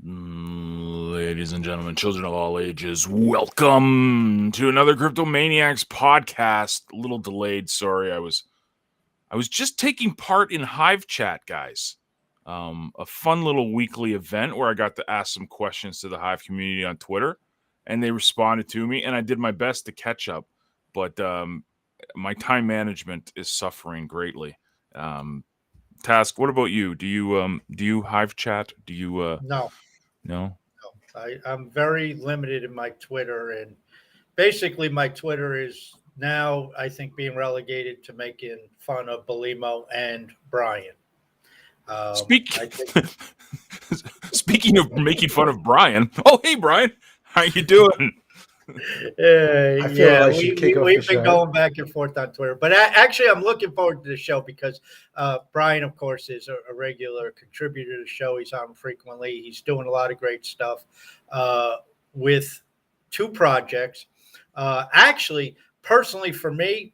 Ladies and gentlemen, children of all ages, welcome to another CryptoManiacs podcast. A little delayed, sorry. I was just taking part in Hive Chat, guys. A fun little weekly event where I got to ask some questions to the Hive community on Twitter, and they responded to me, and I did my best to catch up, but my time management is suffering greatly. Task, what about you? Do you Hive Chat? Do you No, no? I'm very limited in my Twitter, and basically my Twitter is now I think being relegated to making fun of Belimo and Brian. Speak. I think Speaking of making fun of Brian. Oh, hey Brian, how you doing? I feel yeah, I should kick off the we've been show. going back and forth on Twitter, but actually I'm looking forward to the show because Brian, of course, is a regular contributor to the show. He's on frequently. He's doing a lot of great stuff with two projects. Actually, personally, for me,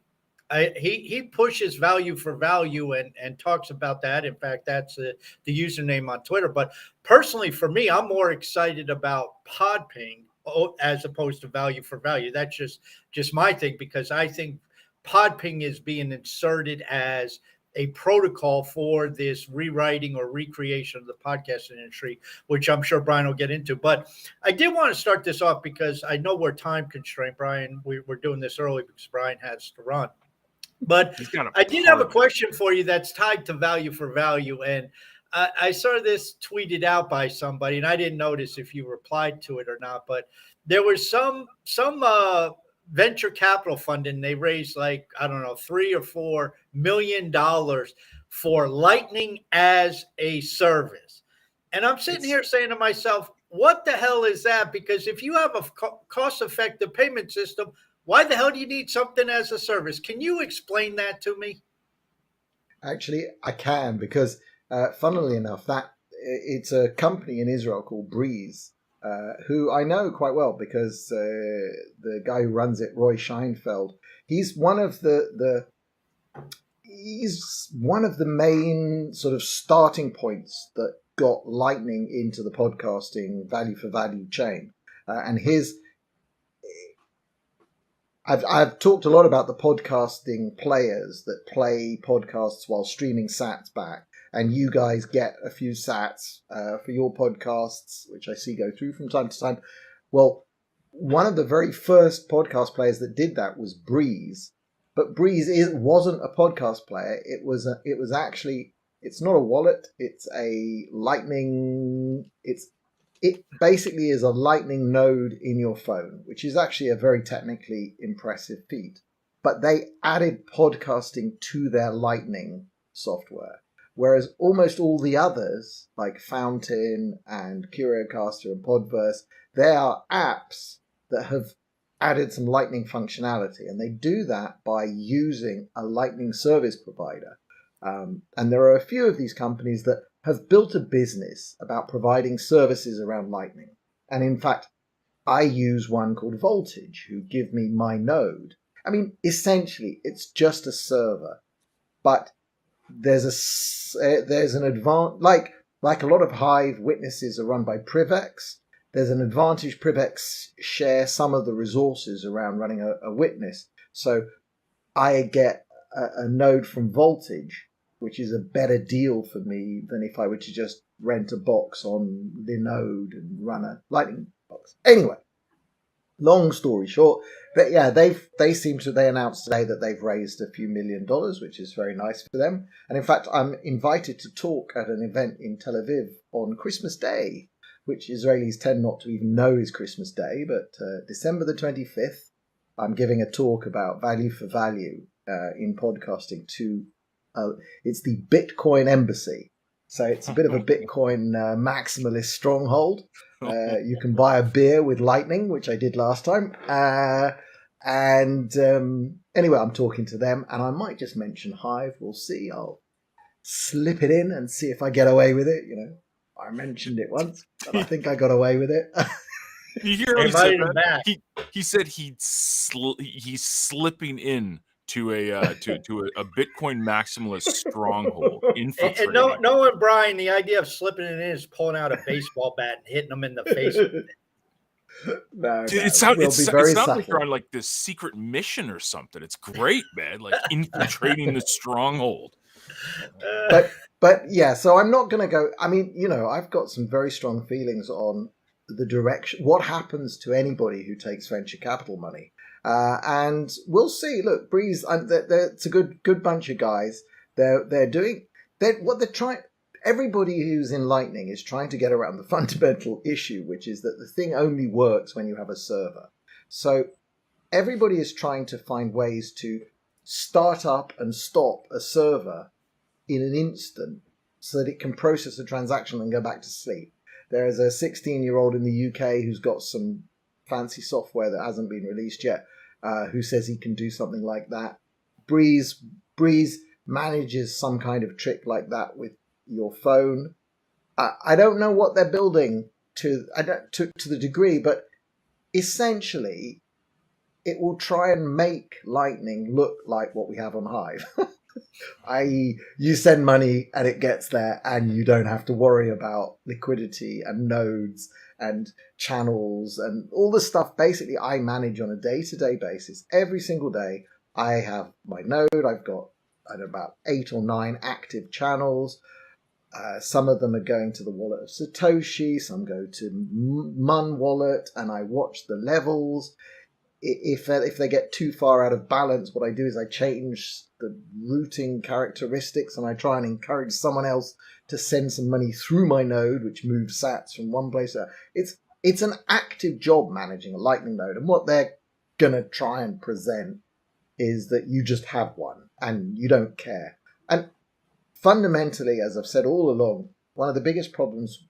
he pushes value for value and talks about that. In fact, that's the username on Twitter. But personally, for me, I'm more excited about Podping as opposed to value for value. That's just my thing because I think Podping is being inserted as a protocol for this rewriting or recreation of the podcast industry, which I'm sure Brian will get into. But I did want to start this off because I know we're time constrained, Brian. We're doing this early because Brian has to run. But I did have a question for you that's tied to value for value. And I saw this tweeted out by somebody, and I didn't notice if you replied to it or not. But there was some venture capital funding. They raised like I don't know $3 or $4 million for Lightning as a service. And I'm sitting here saying to myself, what the hell is that? Because if you have a cost-effective payment system, why the hell do you need something as a service? Can you explain that to me? Actually, I can because, funnily enough, that it's a company in Israel called Breeze, who I know quite well because the guy who runs it, Roy Scheinfeld, he's one of the main sort of starting points that got Lightning into the podcasting value for value chain, and his. I've talked a lot about the podcasting players that play podcasts while streaming sats back, and you guys get a few sats for your podcasts, which I see go through from time to time. Well, one of the very first podcast players that did that was Breeze, but Breeze wasn't a podcast player. It's not a wallet. It's a Lightning. It basically is a Lightning node in your phone, which is actually a very technically impressive feat. But they added podcasting to their Lightning software, whereas almost all the others, like Fountain and CurioCaster and Podverse, they are apps that have added some Lightning functionality, and they do that by using a Lightning service provider. And there are a few of these companies that have built a business about providing services around Lightning. And in fact, I use one called Voltage, who give me my node. I mean, essentially, it's just a server, but there's an advantage. Like a lot of Hive witnesses are run by Privex. There's an advantage. Privex share some of the resources around running a witness. So I get a node from Voltage, which is a better deal for me than if I were to just rent a box on Linode and run a Lightning box. Anyway, long story short, but yeah, they announced today that they've raised a few $1 million, which is very nice for them. And in fact, I'm invited to talk at an event in Tel Aviv on Christmas Day, which Israelis tend not to even know is Christmas Day, but December the 25th, I'm giving a talk about value for value in podcasting to it's the Bitcoin Embassy. So it's a bit of a Bitcoin maximalist stronghold. You can buy a beer with Lightning, which I did last time. Anyway, I'm talking to them, and I might just mention Hive. We'll see. I'll slip it in and see if I get away with it. You know, I mentioned it once, but I think I got away with it. You hear what he said? He said he's slipping in to a Bitcoin maximalist stronghold, And infiltrating. knowing Brian, the idea of slipping it in is pulling out a baseball bat and hitting them in the face. No, Dude, no, it sounds we'll be very like you're subtle. on like this secret mission or something. It's great, man. Like infiltrating the stronghold. But yeah, so I'm not going to go. I mean, I've got some very strong feelings on the direction. What happens to anybody who takes venture capital money? And we'll see. Look, Breeze, it's a good bunch of guys. They're doing what they're trying. Everybody who's in Lightning is trying to get around the fundamental issue, which is that the thing only works when you have a server. So everybody is trying to find ways to start up and stop a server in an instant so that it can process a transaction and go back to sleep. There is a 16-year-old in the UK who's got some fancy software that hasn't been released yet, who says he can do something like that. Breeze manages some kind of trick like that with your phone. I don't know what they're building to the degree, but essentially it will try and make Lightning look like what we have on Hive. I.e., you send money and it gets there and you don't have to worry about liquidity and nodes and channels and all the stuff basically I manage on a day-to-day basis. Every single day I have my node. I've got about 8 or 9 active channels. Some of them are going to the wallet of Satoshi. Some go to Mun wallet, and I watch the levels. If they get too far out of balance, what I do is I change the routing characteristics and I try and encourage someone else to send some money through my node, which moves sats from one place to it's an active job managing a Lightning node. And what they're going to try and present is that you just have one and you don't care. And fundamentally, as I've said all along, one of the biggest problems,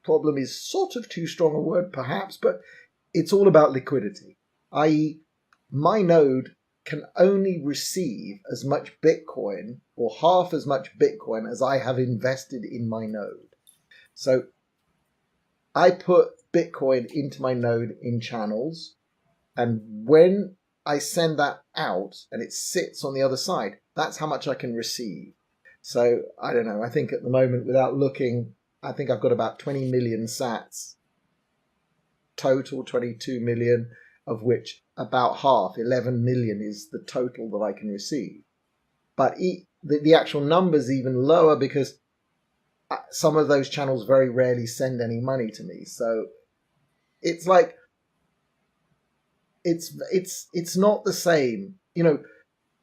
problem is sort of too strong a word perhaps, but it's all about liquidity, i.e. my node can only receive as much Bitcoin or half as much Bitcoin as I have invested in my node. So I put Bitcoin into my node in channels, and when I send that out and it sits on the other side, that's how much I can receive. So I don't know, I think at the moment, without looking, I think I've got about 20 million sats total, 22 million, of which about half, 11 million, is the total that I can receive. But the actual number's even lower because some of those channels very rarely send any money to me. So it's like, it's not the same.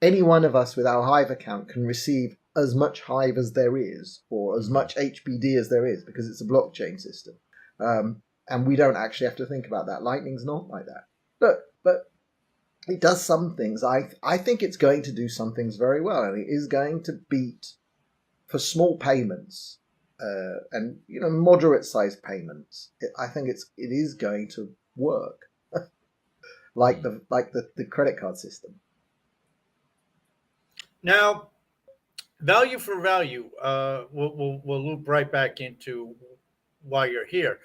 Any one of us with our Hive account can receive as much Hive as there is, or as much HBD as there is, because it's a blockchain system. And we don't actually have to think about that. Lightning's not like that. But it does some things. I think it's going to do some things very well, and it is going to beat, for small payments, and moderate-sized payments. I think it is going to work, like the credit card system. Now, value for value. We'll loop right back into why you're here.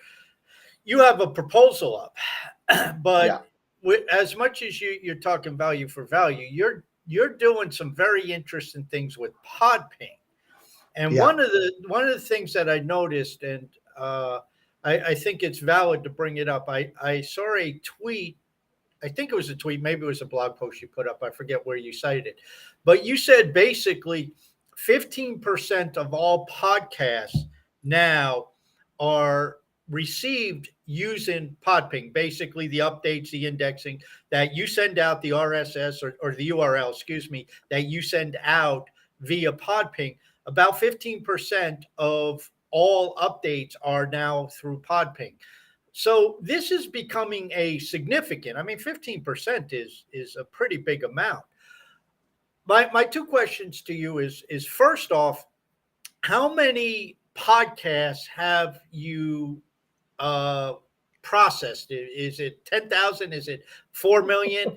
You have a proposal up, but as much as you're talking value for value, you're doing some very interesting things with Podping. And one of the things that I noticed, and I think it's valid to bring it up. I saw a tweet. I think it was a tweet, maybe it was a blog post you put up. I forget where you cited it, but you said basically 15% of all podcasts now are received using Podping, basically the updates, the indexing that you send out, the RSS or the URL, that you send out via Podping. About 15% of all updates are now through Podping. So this is becoming a significant, 15% is a pretty big amount. My two questions to you is first off, how many podcasts have you processed? Is it 10,000? Is it 4 million?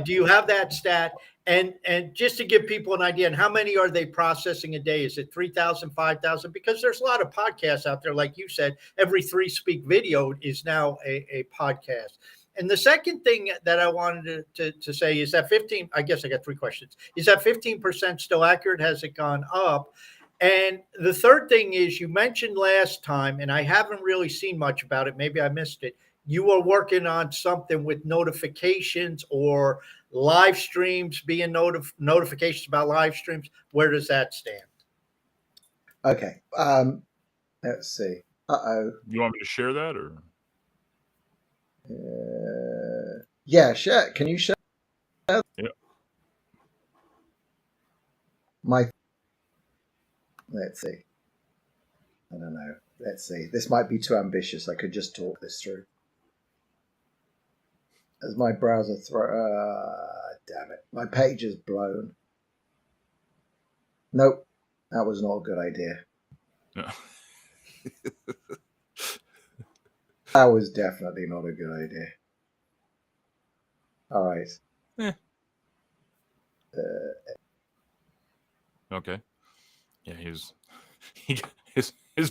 Do you have that stat? And just to give people an idea, and how many are they processing a day? Is it 3,000, 5,000? Because there's a lot of podcasts out there, like you said, every 3 speak video is now a podcast. And the second thing that I wanted to say is that 15, I guess I got three questions. Is that 15% still accurate? Has it gone up? And the third thing is, you mentioned last time, and I haven't really seen much about it. Maybe I missed it. You were working on something with notifications or live streams, being notifications about live streams. Where does that stand? Okay. Let's see. You want me to share that, or? Yeah, share. Can you share? Yeah. Let's see. I don't know. Let's see. This might be too ambitious. I could just talk this through. As my browser damn it. My page is blown. Nope. That was not a good idea. No. That was definitely not a good idea. All right. Okay. Yeah, his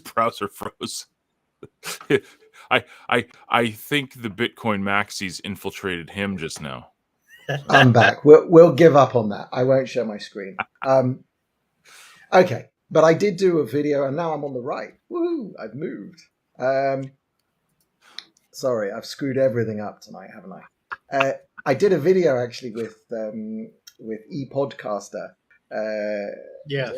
browser froze. I think the Bitcoin maxis infiltrated him just now. I'm back. We'll give up on that. I won't share my screen. Okay, but I did do a video, and now I'm on the right. Woo! I've moved. Sorry, I've screwed everything up tonight, haven't I? I did a video actually with ePodcaster. Yes.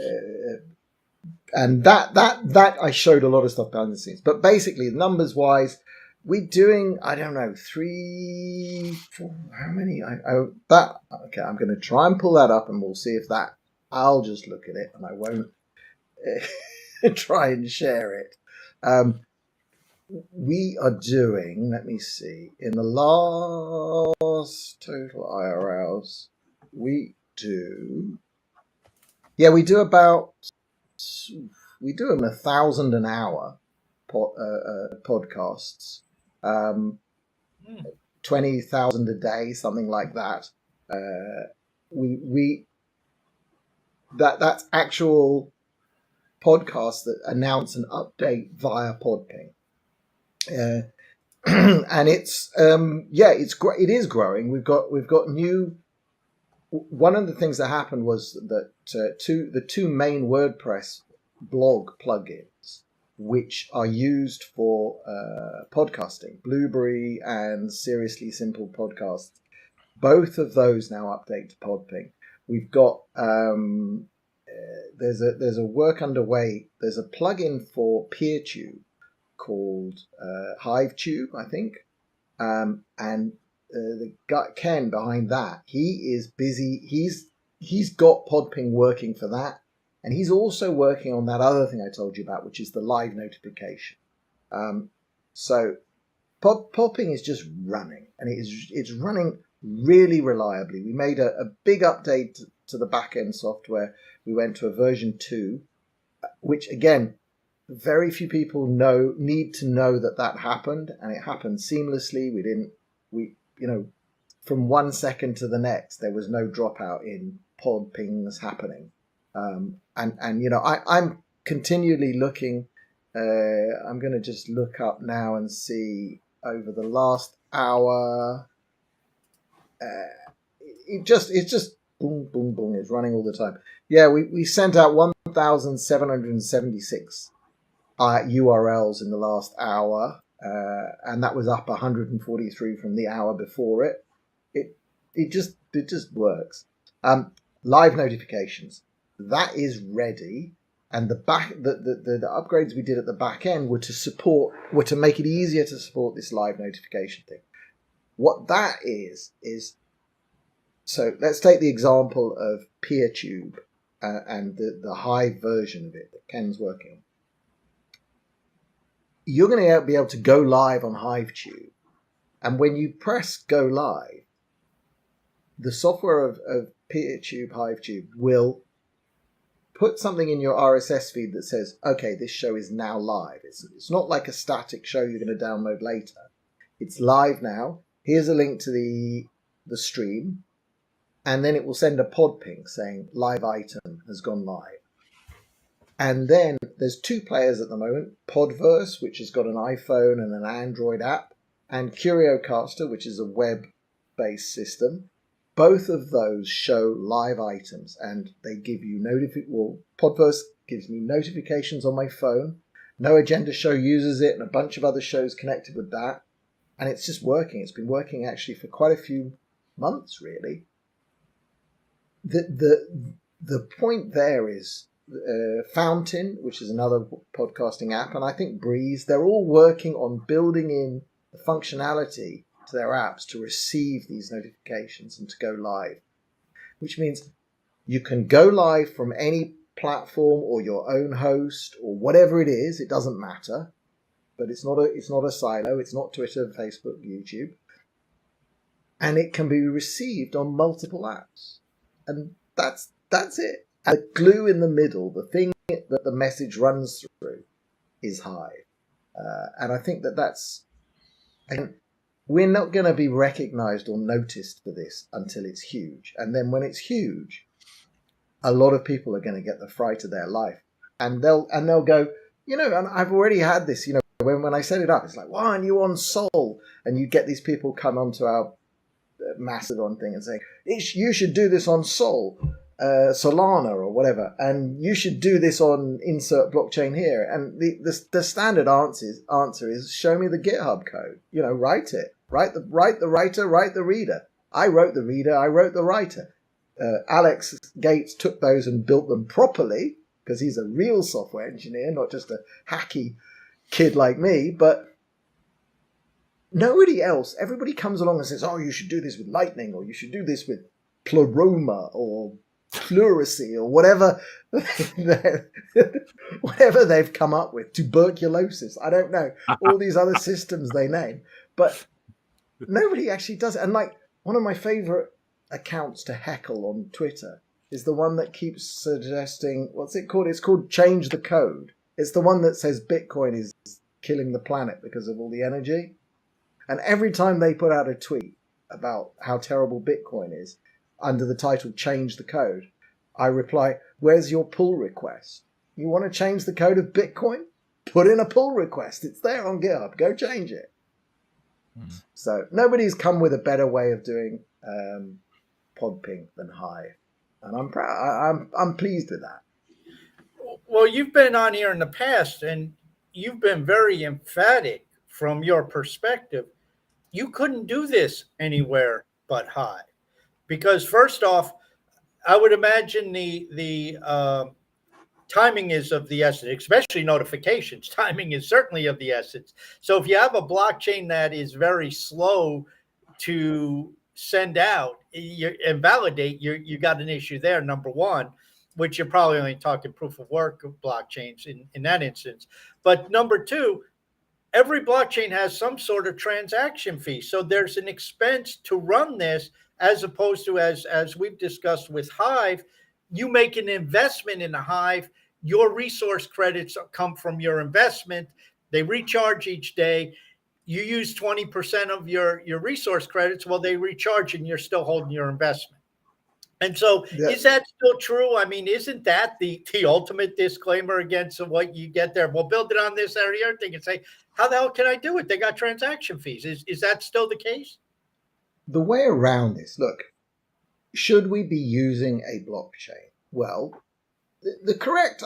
And that I showed a lot of stuff behind the scenes. But basically, numbers wise, we're doing, I don't know, 3, 4, how many? Okay, I'm going to try and pull that up, and we'll see if that. I'll just look at it, and I won't try and share it. We are doing, let me see, in the last total IRLs, we do about, we do 1,000 an hour podcasts, 20,000 a day, something like that. That's actual podcasts that announce an update via Podping. And it's it is growing. We've got new. One of the things that happened was that the two main WordPress blog plugins, which are used for podcasting, Blueberry and Seriously Simple Podcasts, both of those now update to Podping. We've got there's a work underway. There's a plugin for PeerTube called HiveTube, I think, and the guy Ken behind that, he is busy. He's got Podping working for that, and he's also working on that other thing I told you about, which is the live notification. So Podping is just running, and it's running really reliably. We made a big update to the back-end software. We went to a version 2, which again, very few people need to know that happened, and it happened seamlessly. From 1 second to the next, there was no dropout in pod pings happening. I'm continually looking. I'm going to just look up now and see over the last hour. It's just boom, boom, boom. It's running all the time. Yeah, we sent out 1,776 URLs in the last hour, and that was up 143 from the hour before it. It just works. Live notifications, that is ready, and the upgrades we did at the back end were to make it easier to support this live notification thing. What that is so let's take the example of PeerTube and the Hive version of it that Ken's working on. You're going to be able to go live on HiveTube, and when you press go live, the software of PeerTube, HiveTube will put something in your RSS feed that says, okay, this show is now live. It's not like a static show you're going to download later. It's live now. Here's a link to the stream, and then it will send a pod ping saying live item has gone live. And then there's 2 players at the moment, Podverse, which has got an iPhone and an Android app, and Curiocaster, which is a web-based system, both of those show live items, and they give you Podverse gives me notifications on my phone. No Agenda Show uses it, and a bunch of other shows connected with that, and it's just working. It's been working actually for quite a few months, really. The point there is Fountain, which is another podcasting app, and I think Breeze, they're all working on building in the functionality to their apps to receive these notifications and to go live, which means you can go live from any platform or your own host or whatever it is. It doesn't matter, but it's not a silo. It's not Twitter, Facebook, YouTube, and it can be received on multiple apps, and that's it. And the glue in the middle, the thing that the message runs through, is Hive, and I think that's. And we're not going to be recognized or noticed for this until it's huge. And then when it's huge, a lot of people are going to get the fright of their life. And they'll go, and I've already had this, when I set it up, it's like, why aren't you on Sol? And you get these people come onto our Mastodon thing and say, you should do this on Sol, Solana or whatever, and you should do this on insert blockchain here. And the standard answer is show me the GitHub code. Write it. Write the writer, write the reader. I wrote the reader, I wrote the writer. Alex Gates took those and built them properly because he's a real software engineer, not just a hacky kid like me. But nobody else, everybody comes along and says, oh, you should do this with Lightning, or you should do this with Pleroma or Pleurisy or whatever whatever they've come up with, tuberculosis, I don't know, all these other systems they name, but nobody actually does it. And like one of my favorite accounts to heckle on Twitter is the one that keeps suggesting, what's it called? It's called Change the Code. It's the one that says Bitcoin is killing the planet because of all the energy. And every time they put out a tweet about how terrible Bitcoin is, under the title Change the Code, I reply, where's your pull request? You want to change the code of Bitcoin? Put in a pull request. It's there on GitHub. Go change it. So nobody's come with a better way of doing PodPing than Hive. And I'm proud. I'm pleased with that. Well, you've been on here in the past, and you've been very emphatic from your perspective. You couldn't do this anywhere but Hive. Because first off, I would imagine the timing is of the essence, especially notifications. Timing is certainly of the essence. So if you have a blockchain that is very slow to send out and validate, you got an issue there, number one, which you're probably only talking proof of work blockchains in that instance. But number two, every blockchain has some sort of transaction fee. So there's an expense to run this, as opposed to, as we've discussed with Hive, you make an investment in a Hive, your resource credits come from your investment, they recharge each day, you use 20% of your resource credits, well, they recharge and you're still holding your investment. And so is that still true? I mean, isn't that the ultimate disclaimer against what you get there? We'll build it on this area, other thing, and say, how the hell can I do it? They got transaction fees. Is that still the case? The way around this, look, should we be using a blockchain? Well, the correct,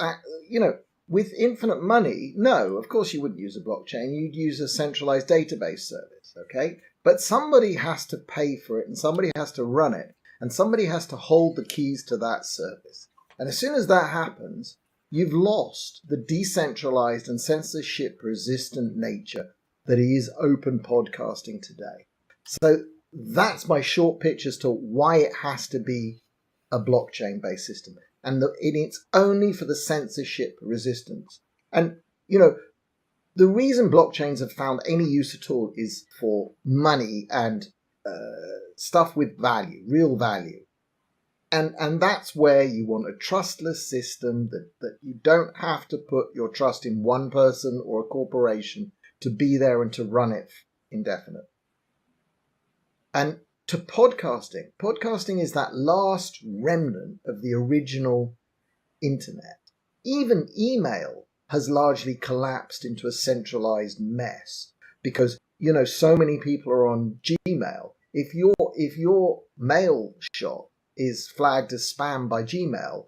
with infinite money, no, of course you wouldn't use a blockchain. You'd use a centralized database service, okay? But somebody has to pay for it, and somebody has to run it, and somebody has to hold the keys to that service. And as soon as that happens, you've lost the decentralized and censorship-resistant nature that is open podcasting today. So that's my short pitch as to why it has to be a blockchain-based system. And it's only for the censorship resistance. And, the reason blockchains have found any use at all is for money and stuff with value, real value. And that's where you want a trustless system that you don't have to put your trust in one person or a corporation to be there and to run it indefinite. And to podcasting is that last remnant of the original internet. Even email has largely collapsed into a centralized mess because so many people are on Gmail. If your mail shot is flagged as spam by Gmail,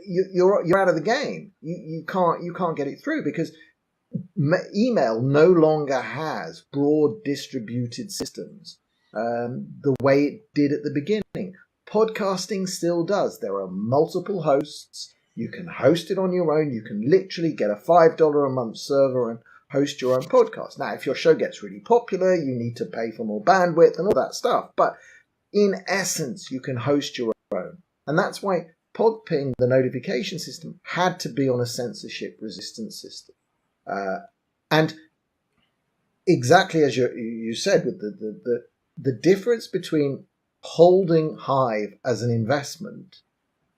you're out of the game. You can't get it through because email no longer has broad distributed systems the way it did at the beginning. Podcasting still does. There are multiple hosts. You can host it on your own. You can literally get a $5 a month server and host your own podcast. Now, if your show gets really popular, you need to pay for more bandwidth and all that stuff. But in essence, you can host your own. And that's why Podping, the notification system, had to be on a censorship-resistant system. And exactly as you said, with the difference between holding Hive as an investment,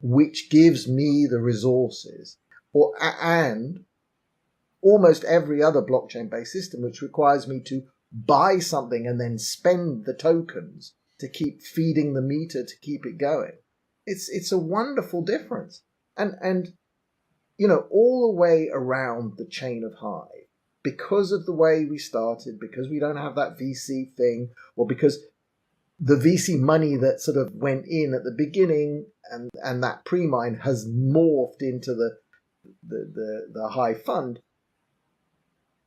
which gives me the resources, and almost every other blockchain-based system, which requires me to buy something and then spend the tokens to keep feeding the meter to keep it going. It's a wonderful difference, and all the way around the chain of Hive, because of the way we started, because we don't have that VC thing, or because the VC money that sort of went in at the beginning and that pre-mine has morphed into the Hive fund,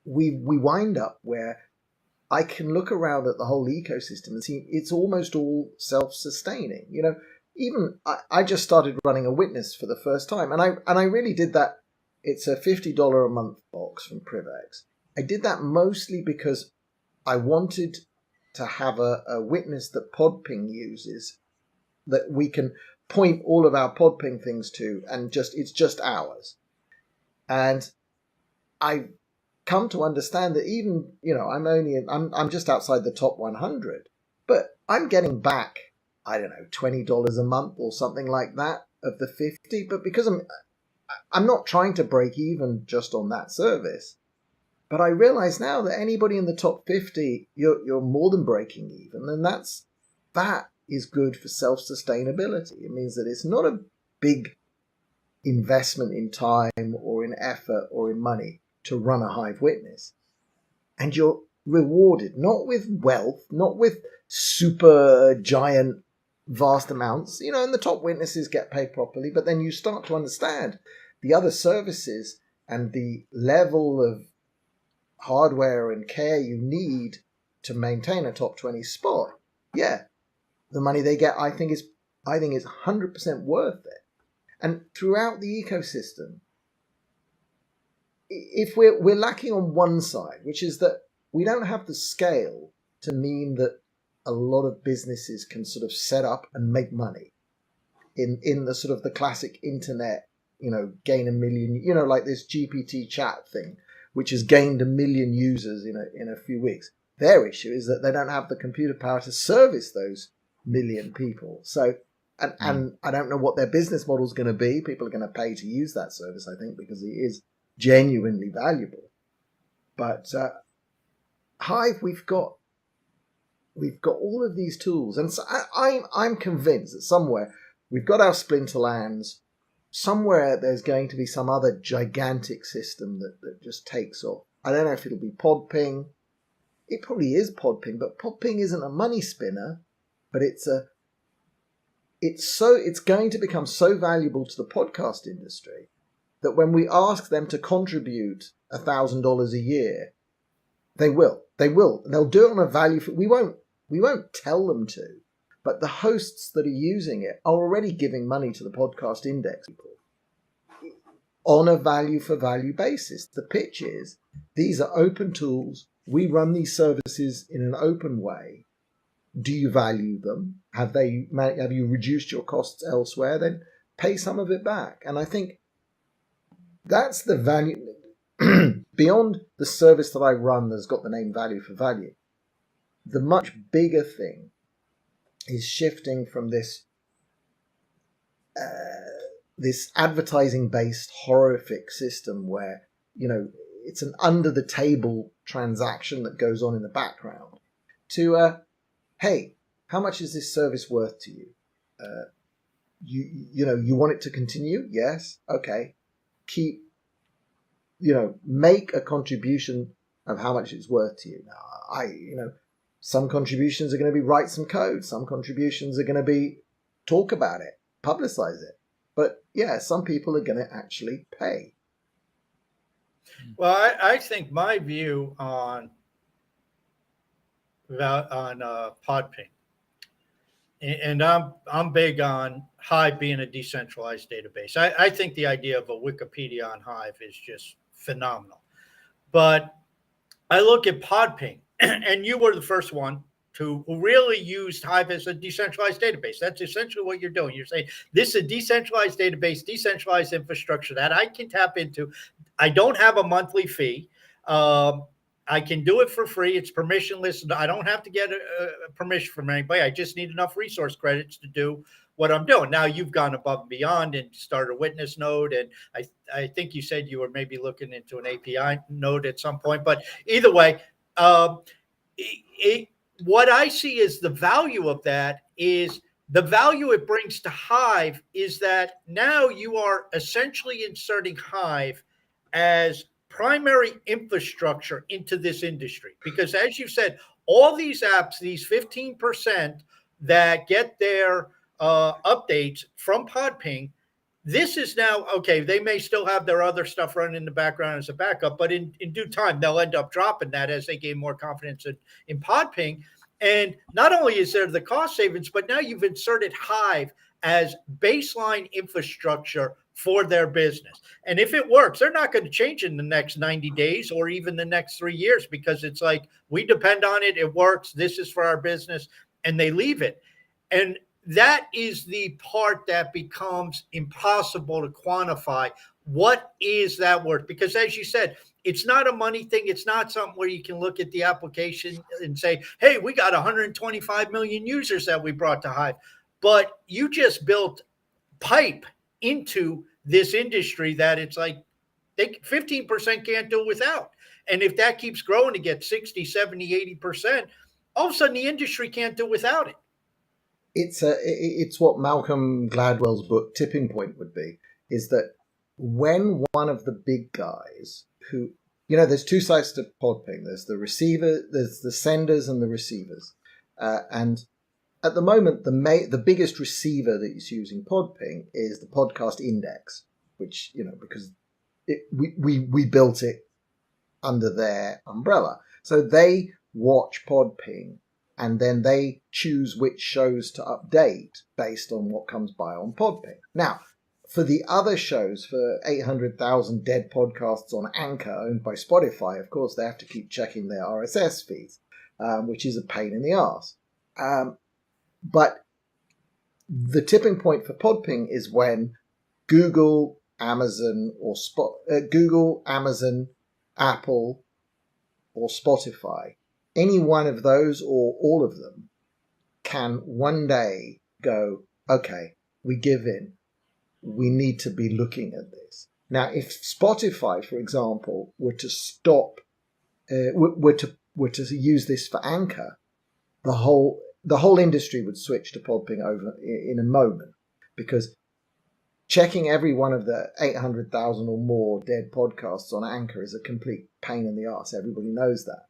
we wind up where I can look around at the whole ecosystem and see it's almost all self-sustaining. Even I just started running a witness for the first time, and I really did that. It's a $50 a month box from Privex. I did that mostly because I wanted to have a witness that Podping uses, that we can point all of our Podping things to, and it's just ours. And I've come to understand that even I'm just outside the top 100, but I'm getting back, I don't know, $20 a month or something like that of the 50. But because I'm not trying to break even just on that service. But I realize now that anybody in the top 50, you're more than breaking even, and that is good for self-sustainability. It means that it's not a big investment in time or in effort or in money to run a Hive witness. And you're rewarded, not with wealth, not with super giant vast amounts, and the top witnesses get paid properly, but then you start to understand the other services and the level of hardware and care you need to maintain a top 20 spot. Yeah, the money they get, I think is 100% worth it. And throughout the ecosystem, if we're lacking on one side, which is that we don't have the scale to mean that a lot of businesses can sort of set up and make money in the sort of the classic internet, gain a million, like this GPT chat thing, which has gained 1 million users in a few weeks. Their issue is that they don't have the computer power to service those million people. So, and I don't know what their business model is going to be. People are going to pay to use that service, I think, because it is genuinely valuable. But Hive, we've got all of these tools, and so I'm convinced that somewhere we've got our splinterlands. Somewhere there's going to be some other gigantic system that just takes off. I don't know if it'll be Podping. It probably is Podping, but Podping isn't a money spinner. But it's going to become so valuable to the podcast industry that when we ask them to contribute $1,000 a year, they will. They'll do it on a value. We won't tell them to. But the hosts that are using it are already giving money to the podcast index people on a value for value basis. The pitch is these are open tools. We run these services in an open way. Do you value them? Have you reduced your costs elsewhere? Then pay some of it back. And I think that's the value beyond the service that I run that's got the name value for value. The much bigger thing is shifting from this advertising-based horrific system where it's an under-the-table transaction that goes on in the background to hey, how much is this service worth to you? You want it to continue? Yes, okay. Make a contribution of how much it's worth to you. Now, some contributions are going to be write some code. Some contributions are going to be talk about it, publicize it. But yeah, some people are going to actually pay. Well, I think my view on Podping, and I'm big on Hive being a decentralized database. I think the idea of a Wikipedia on Hive is just phenomenal. But I look at Podping, and you were the first one who really used Hive as a decentralized database. That's essentially what you're doing. You're saying this is a decentralized database, decentralized infrastructure that I can tap into. I don't have a monthly fee. I can do it for free. It's permissionless. I don't have to get a permission from anybody. I just need enough resource credits to do what I'm doing. Now you've gone above and beyond and started a witness node. And I think you said you were maybe looking into an API node at some point. But either way, what I see is the value of that is the value it brings to Hive is that now you are essentially inserting Hive as primary infrastructure into this industry. Because as you said, all these apps, these 15% that get their updates from Podping, this is now, okay, they may still have their other stuff running in the background as a backup, but in due time, they'll end up dropping that as they gain more confidence in Podping. And not only is there the cost savings, but now you've inserted Hive as baseline infrastructure for their business. And if it works, they're not going to change in the next 90 days or even the next 3 years, because it's like, we depend on it. It works. This is for our business. And they leave it. And that is the part that becomes impossible to quantify. What is that worth? Because as you said, it's not a money thing. It's not something where you can look at the application and say, hey, we got 125 million users that we brought to Hive. But you just built pipe into this industry that it's like they 15% can't do without. And if that keeps growing to get 60, 70, 80%, all of a sudden the industry can't do without it. It's what Malcolm Gladwell's book Tipping Point would be, is that when one of the big guys who, there's two sides to Podping. There's the receiver, there's the senders and the receivers. And at the moment, the biggest receiver that is using Podping is the podcast index, which, because we built it under their umbrella. So they watch Podping, and then they choose which shows to update based on what comes by on Podping. Now, for the other shows, for 800,000 dead podcasts on Anchor owned by Spotify, of course, they have to keep checking their RSS feeds, which is a pain in the arse. But the tipping point for Podping is when Google, Amazon, Apple, or Spotify, any one of those or all of them, can one day go, okay, we give in. We need to be looking at this. Now, if Spotify, for example, were to stop, were to use this for Anchor, the whole industry would switch to Podping over in a moment, because checking every one of the 800,000 or more dead podcasts on Anchor is a complete pain in the arse. Everybody knows that.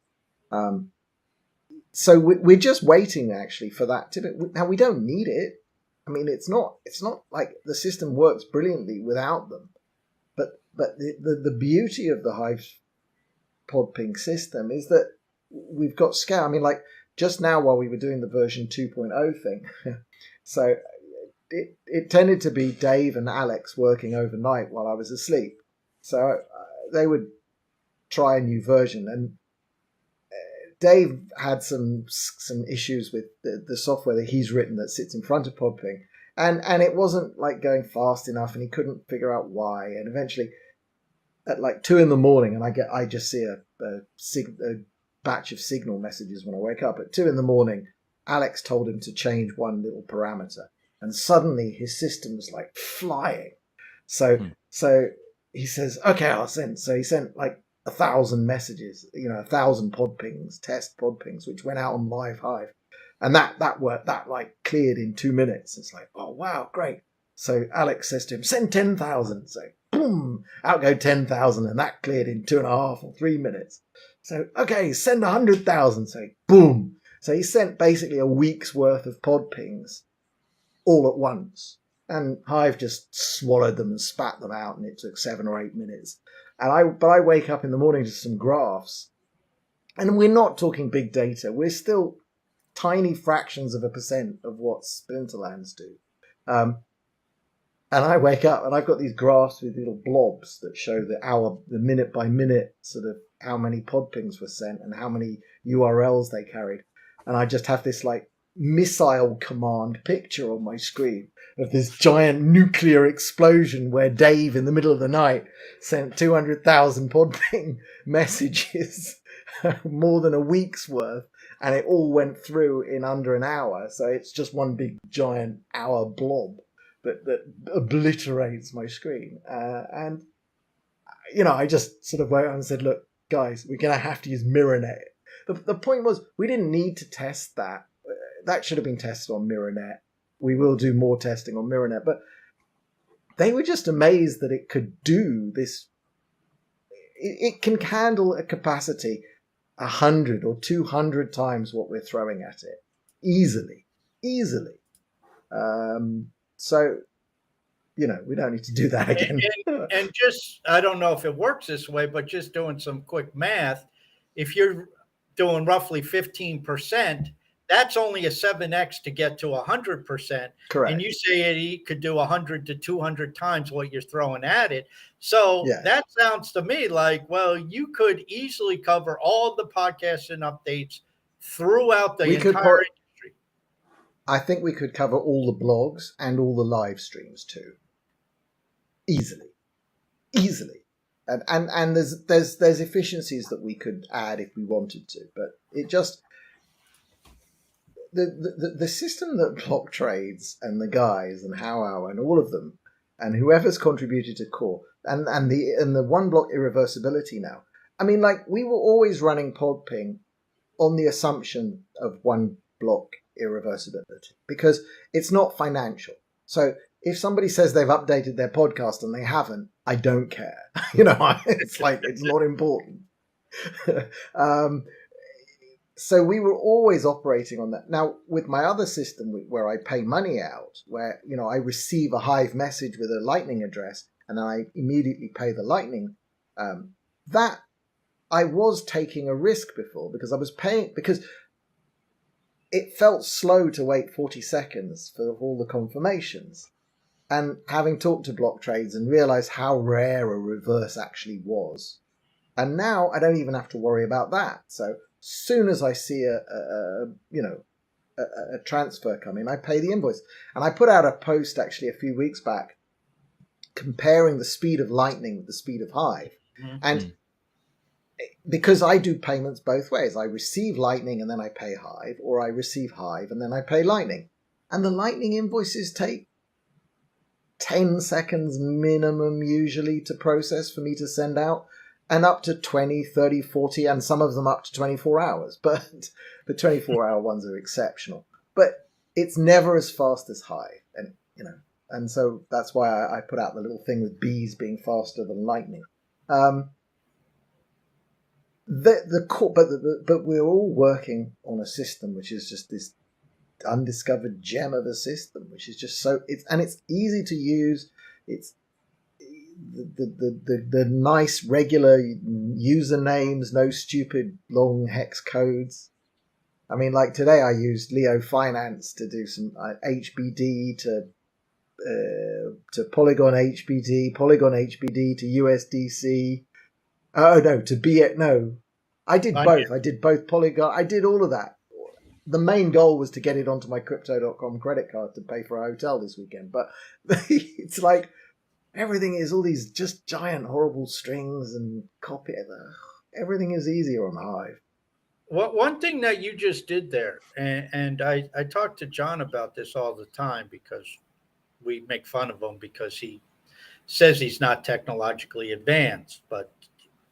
So we're just waiting actually for that to. Now we don't need it. I mean, it's not like the system works brilliantly without them. But the beauty of the Hive Podping system is that we've got scale. I mean, like just now while we were doing the version 2.0 thing, so it tended to be Dave and Alex working overnight while I was asleep. So they would try a new version, and Dave had some issues with the software that he's written that sits in front of Podping, and it wasn't like going fast enough, and he couldn't figure out why. And eventually, at like 2 a.m, and I just see a batch of Signal messages when I wake up. At 2 a.m, Alex told him to change one little parameter, and suddenly his system was like flying. So he says, "Okay, I'll send." So he sent like 1,000 messages, 1,000 Podpings, test Podpings, which went out on Live Hive, and that worked. That like cleared in 2 minutes. It's like, oh wow, great. So Alex says to him, "Send 10,000." So boom, out go 10,000, and that cleared in 2.5 or 3 minutes. So, okay, send 100,000. So, boom. So he sent basically a week's worth of pod pings all at once. And Hive just swallowed them and spat them out, and it took 7 or 8 minutes. But I wake up in the morning to some graphs, and we're not talking big data. We're still tiny fractions of a percent of what Splinterlands do. And I wake up and I've got these graphs with little blobs that show the minute by minute sort of how many pod pings were sent and how many URLs they carried. And I just have this like missile command picture on my screen of this giant nuclear explosion where Dave in the middle of the night sent 200,000 pod ping messages, more than a week's worth, and it all went through in under an hour. So it's just one big giant hour blob that obliterates my screen. And, you know, I just sort of went and said, look, guys, we're going to have to use MirrorNet. The point was, we didn't need to test that. That should have been tested on MirrorNet. We will do more testing on MirrorNet. But they were just amazed that it could do this. It can handle a capacity 100 or 200 times what we're throwing at it. Easily. So, you know, we don't need to do that again. And just, I don't know if it works this way, but just doing some quick math, if you're doing roughly 15%, that's only a 7x to get to 100%. Correct. And you say it could do 100 to 200 times what you're throwing at it. So that sounds to me like, well, you could easily cover all the podcasts and updates throughout the entire industry. I think we could cover all the blogs and all the live streams too. Easily. And there's efficiencies that we could add if we wanted to, but it just the system that Block Trades and the guys and HowOw and all of them and whoever's contributed to Core and the one block irreversibility now. I mean, like, we were always running PodPing on the assumption of one block irreversibility because it's not financial. So if somebody says they've updated their podcast and they haven't, I don't care. You know, it's like, it's not important. So we were always operating on that. Now, with my other system where I pay money out, where, you know, I receive a Hive message with a Lightning address and I immediately pay the Lightning, that I was taking a risk before because I was paying, because it felt slow to wait 40 seconds for all the confirmations. And having talked to Block Trades and realized how rare a reverse actually was. And now I don't even have to worry about that. So soon as I see a transfer come in, I pay the invoice. And I put out a post actually a few weeks back comparing the speed of Lightning with the speed of Hive. Mm-hmm. And because I do payments both ways, I receive Lightning and then I pay Hive, or I receive Hive and then I pay Lightning. And the Lightning invoices take 10 seconds minimum usually to process for me to send out, and up to 20, 30, 40, and some of them up to 24 hours. But the 24-hour ones are exceptional. But it's never as fast as Hive. And, you know, and so that's why I put out the little thing with bees being faster than Lightning. But we're all working on a system which is just this undiscovered gem of a system, which is just so it's easy to use. It's the nice regular usernames, no stupid long hex codes. I mean, like today I used Leo Finance to do some HBD to Polygon HBD to USDC. Oh no, I did both. I did both Polygon. I did all of that. The main goal was to get it onto my Crypto.com credit card to pay for a hotel this weekend. But it's like everything is all these just giant horrible strings and copy. Everything is easier on Hive. Well, one thing that you just did there, and I talk to John about this all the time because we make fun of him because he says he's not technologically advanced, but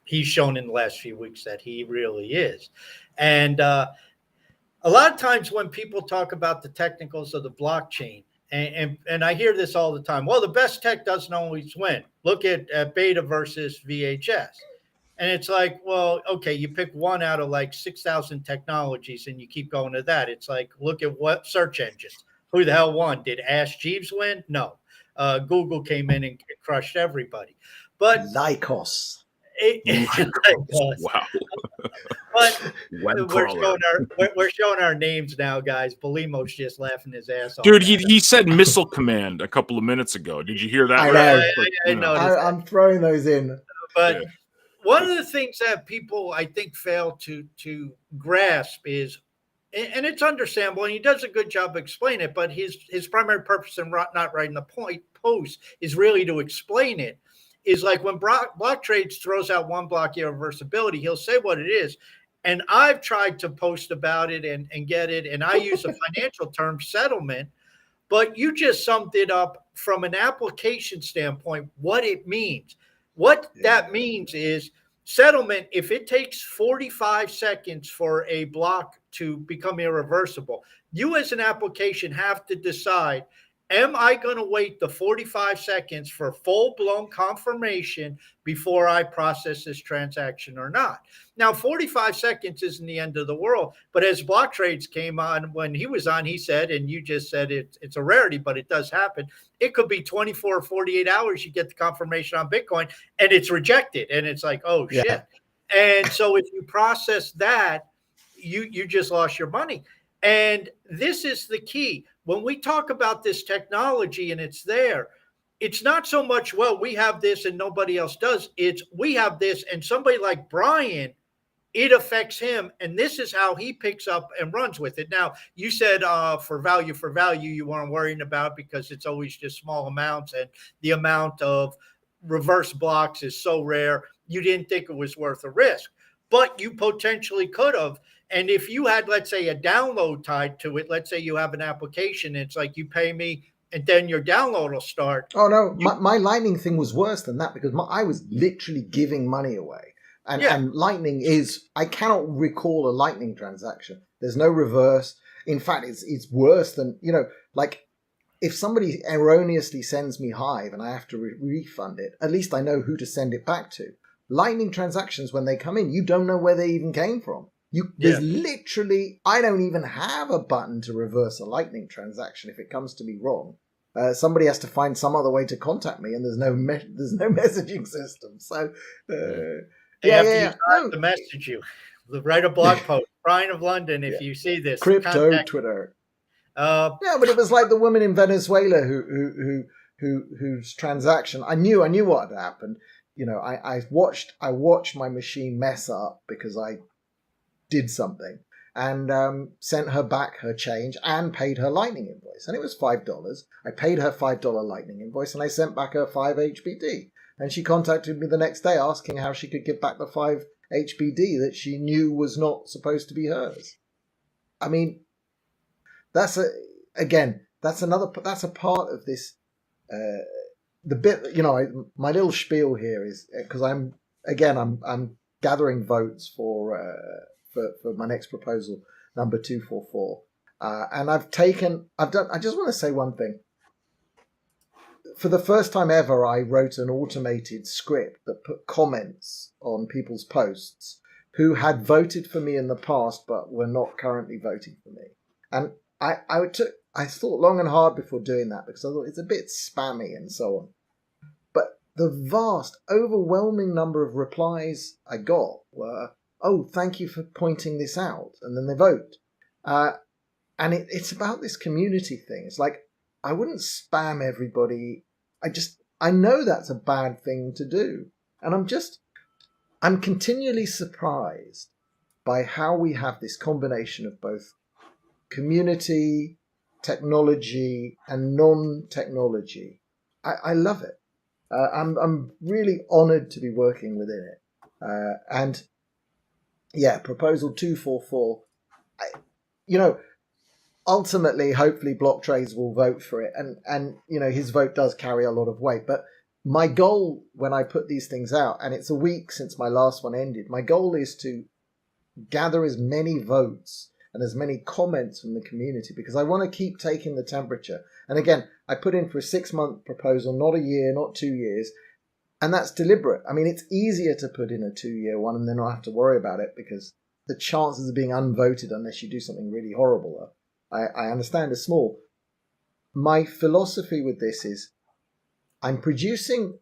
he's shown in the last few weeks that he really is. And a lot of times when people talk about the technicals of the blockchain, And I hear this all the time. Well, the best tech doesn't always win. Look at beta versus VHS. And it's like, well, okay, you pick one out of like 6,000 technologies and you keep going to that. It's like, look at what search engines. Who the hell won? Did Ask Jeeves win? No. Google came in and crushed everybody. But Lycos. Wow. But Web we're showing our names now, guys. Belimo's just laughing his ass off. Dude, he said Missile Command a couple of minutes ago. Did you hear that? I know. I noticed that. I'm throwing those in. But one of the things that people, I think, fail to grasp is, and it's understandable, and he does a good job of explaining it, but his primary purpose in not writing the post is really to explain it. Is like when Block Trades throws out one block irreversibility, he'll say what it is. And I've tried to post about it and get it. And I use a financial term, settlement. But you just summed it up from an application standpoint, what it means. What that means is settlement, if it takes 45 seconds for a block to become irreversible, you as an application have to decide, am I going to wait the 45 seconds for full-blown confirmation before I process this transaction or not? Now, 45 seconds isn't the end of the world, but as Block Trades came on, when he was on, he said, and you just said it's a rarity, but it does happen. It could be 24 or 48 hours. You get the confirmation on Bitcoin and it's rejected. And it's like, oh, shit. And so if you process that, you just lost your money. And this is the key. When we talk about this technology and it's there, it's not so much, well, we have this and nobody else does. It's we have this and somebody like Brian, it affects him. And this is how he picks up and runs with it. Now, you said for value, you weren't worrying about because it's always just small amounts and the amount of reverse blocks is so rare. You didn't think it was worth a risk, but you potentially could have. And if you had, let's say, a download tied to it, let's say you have an application, it's like you pay me and then your download will start. Oh, no, my Lightning thing was worse than that because I was literally giving money away. And Lightning is, I cannot recall a Lightning transaction. There's no reverse. In fact, it's worse than, like if somebody erroneously sends me Hive and I have to refund it, at least I know who to send it back to. Lightning transactions, when they come in, you don't know where they even came from. There's literally, I don't even have a button to reverse a Lightning transaction if it comes to me wrong. Somebody has to find some other way to contact me, and there's no messaging system. So, to message you, write a blog post. Brian of London, if you see this, crypto Twitter. But it was like the woman in Venezuela whose transaction I knew what had happened. I watched my machine mess up because I did something and sent her back her change and paid her Lightning invoice. And it was $5. I paid her $5 Lightning invoice and I sent back her 5 HBD. And she contacted me the next day asking how she could give back the 5 HBD that she knew was not supposed to be hers. I mean, that's a part of this, the bit, my little spiel here is because I'm gathering votes for my next proposal, number 244. And I just want to say one thing. For the first time ever, I wrote an automated script that put comments on people's posts who had voted for me in the past, but were not currently voting for me. And I thought long and hard before doing that because I thought it's a bit spammy and so on. But the vast, overwhelming number of replies I got were, oh, thank you for pointing this out. And then they vote. And it's about this community thing. It's like, I wouldn't spam everybody. I know that's a bad thing to do. And I'm continually surprised by how we have this combination of both community, technology, and non-technology. I love it. I'm really honored to be working within it. And yeah, proposal 244. Ultimately, hopefully, Block Trades will vote for it, and his vote does carry a lot of weight. But my goal when I put these things out, and it's a week since my last one ended, my goal is to gather as many votes and as many comments from the community, because I want to keep taking the temperature. And again, I put in for a 6-month proposal, not a year, not 2 years. And that's deliberate. I mean, it's easier to put in a 2-year one and then not have to worry about it, because the chances of being unvoted unless you do something really horrible I understand are small. My philosophy with this is I'm producing,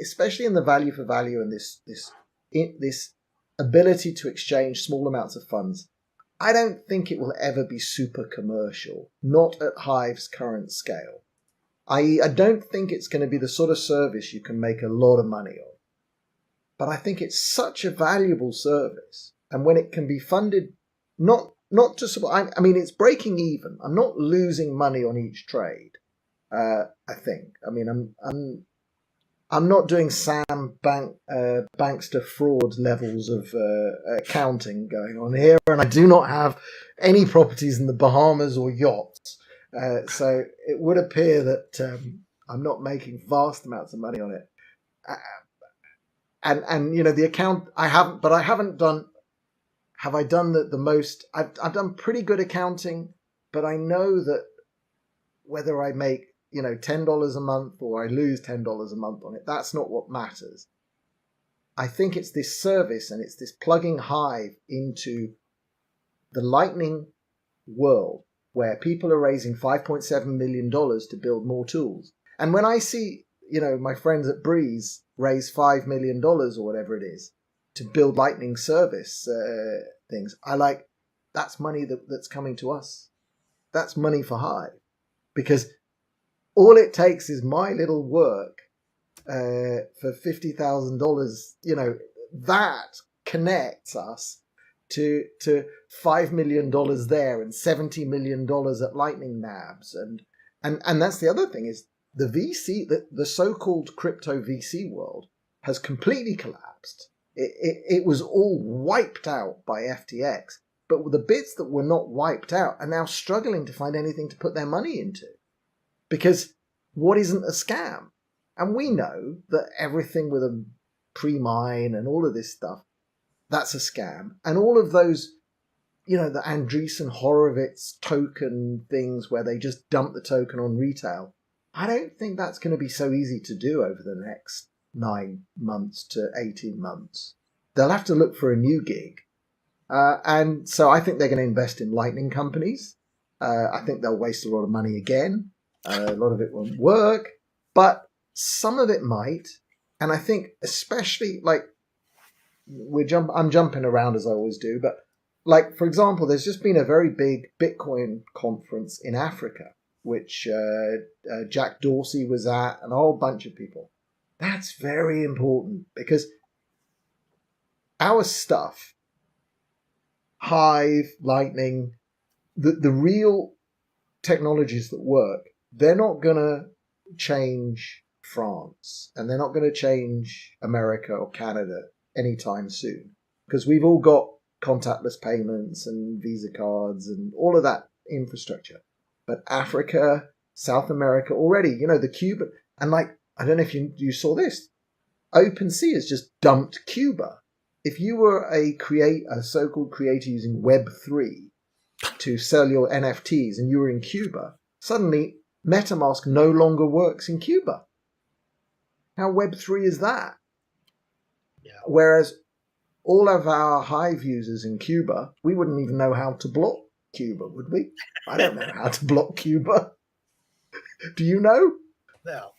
especially in the value for value and this ability to exchange small amounts of funds. I don't think it will ever be super commercial, not at Hive's current scale. I don't think it's going to be the sort of service you can make a lot of money on. But I think it's such a valuable service. And when it can be funded, not to support, I mean, it's breaking even. I'm not losing money on each trade. I think. I mean, I'm not doing Sam Bankster fraud levels of accounting going on here, and I do not have any properties in the Bahamas or yachts. So it would appear that I'm not making vast amounts of money on it. And you know, the account I haven't done. Have I done the most? I've done pretty good accounting, but I know that whether I make, you know, $10 a month or I lose $10 a month on it, that's not what matters. I think it's this service, and it's this plugging Hive into the Lightning world where people are raising $5.7 million to build more tools. And when I see, you know, my friends at Breeze raise $5 million or whatever it is to build Lightning service things, that's money that's coming to us. That's money for Hive, because all it takes is my little work for $50,000. You know, that connects us to $5 million there and $70 million at Lightning Nabs, and that's the other thing is the VC, the so-called crypto VC world has completely collapsed. It was all wiped out by FTX, but the bits that were not wiped out are now struggling to find anything to put their money into, because what isn't a scam? And we know that everything with a pre-mine and all of this stuff, that's a scam. And all of those, you know, the Andreessen Horowitz token things where they just dump the token on retail, I don't think that's going to be so easy to do over the next 9 months to 18 months. They'll have to look for a new gig. And so I think they're going to invest in Lightning companies. I think they'll waste a lot of money again. A lot of it won't work, but some of it might. And I think especially, like, I'm jumping around as I always do, but like, for example, there's just been a very big Bitcoin conference in Africa, which Jack Dorsey was at, and a whole bunch of people. That's very important, because our stuff, Hive, Lightning, the real technologies that work, they're not going to change France, and they're not going to change America or Canada anytime soon, because we've all got contactless payments and Visa cards and all of that infrastructure. But Africa, South America already, you know, the Cuban, and like, I don't know if you saw this, OpenSea has just dumped Cuba. If you were a so-called creator using Web3 to sell your NFTs and you were in Cuba, suddenly MetaMask no longer works in Cuba. How Web3 is that? Yeah. Whereas all of our Hive users in Cuba, we wouldn't even know how to block Cuba, would we? I don't know how to block Cuba. Do you know? No.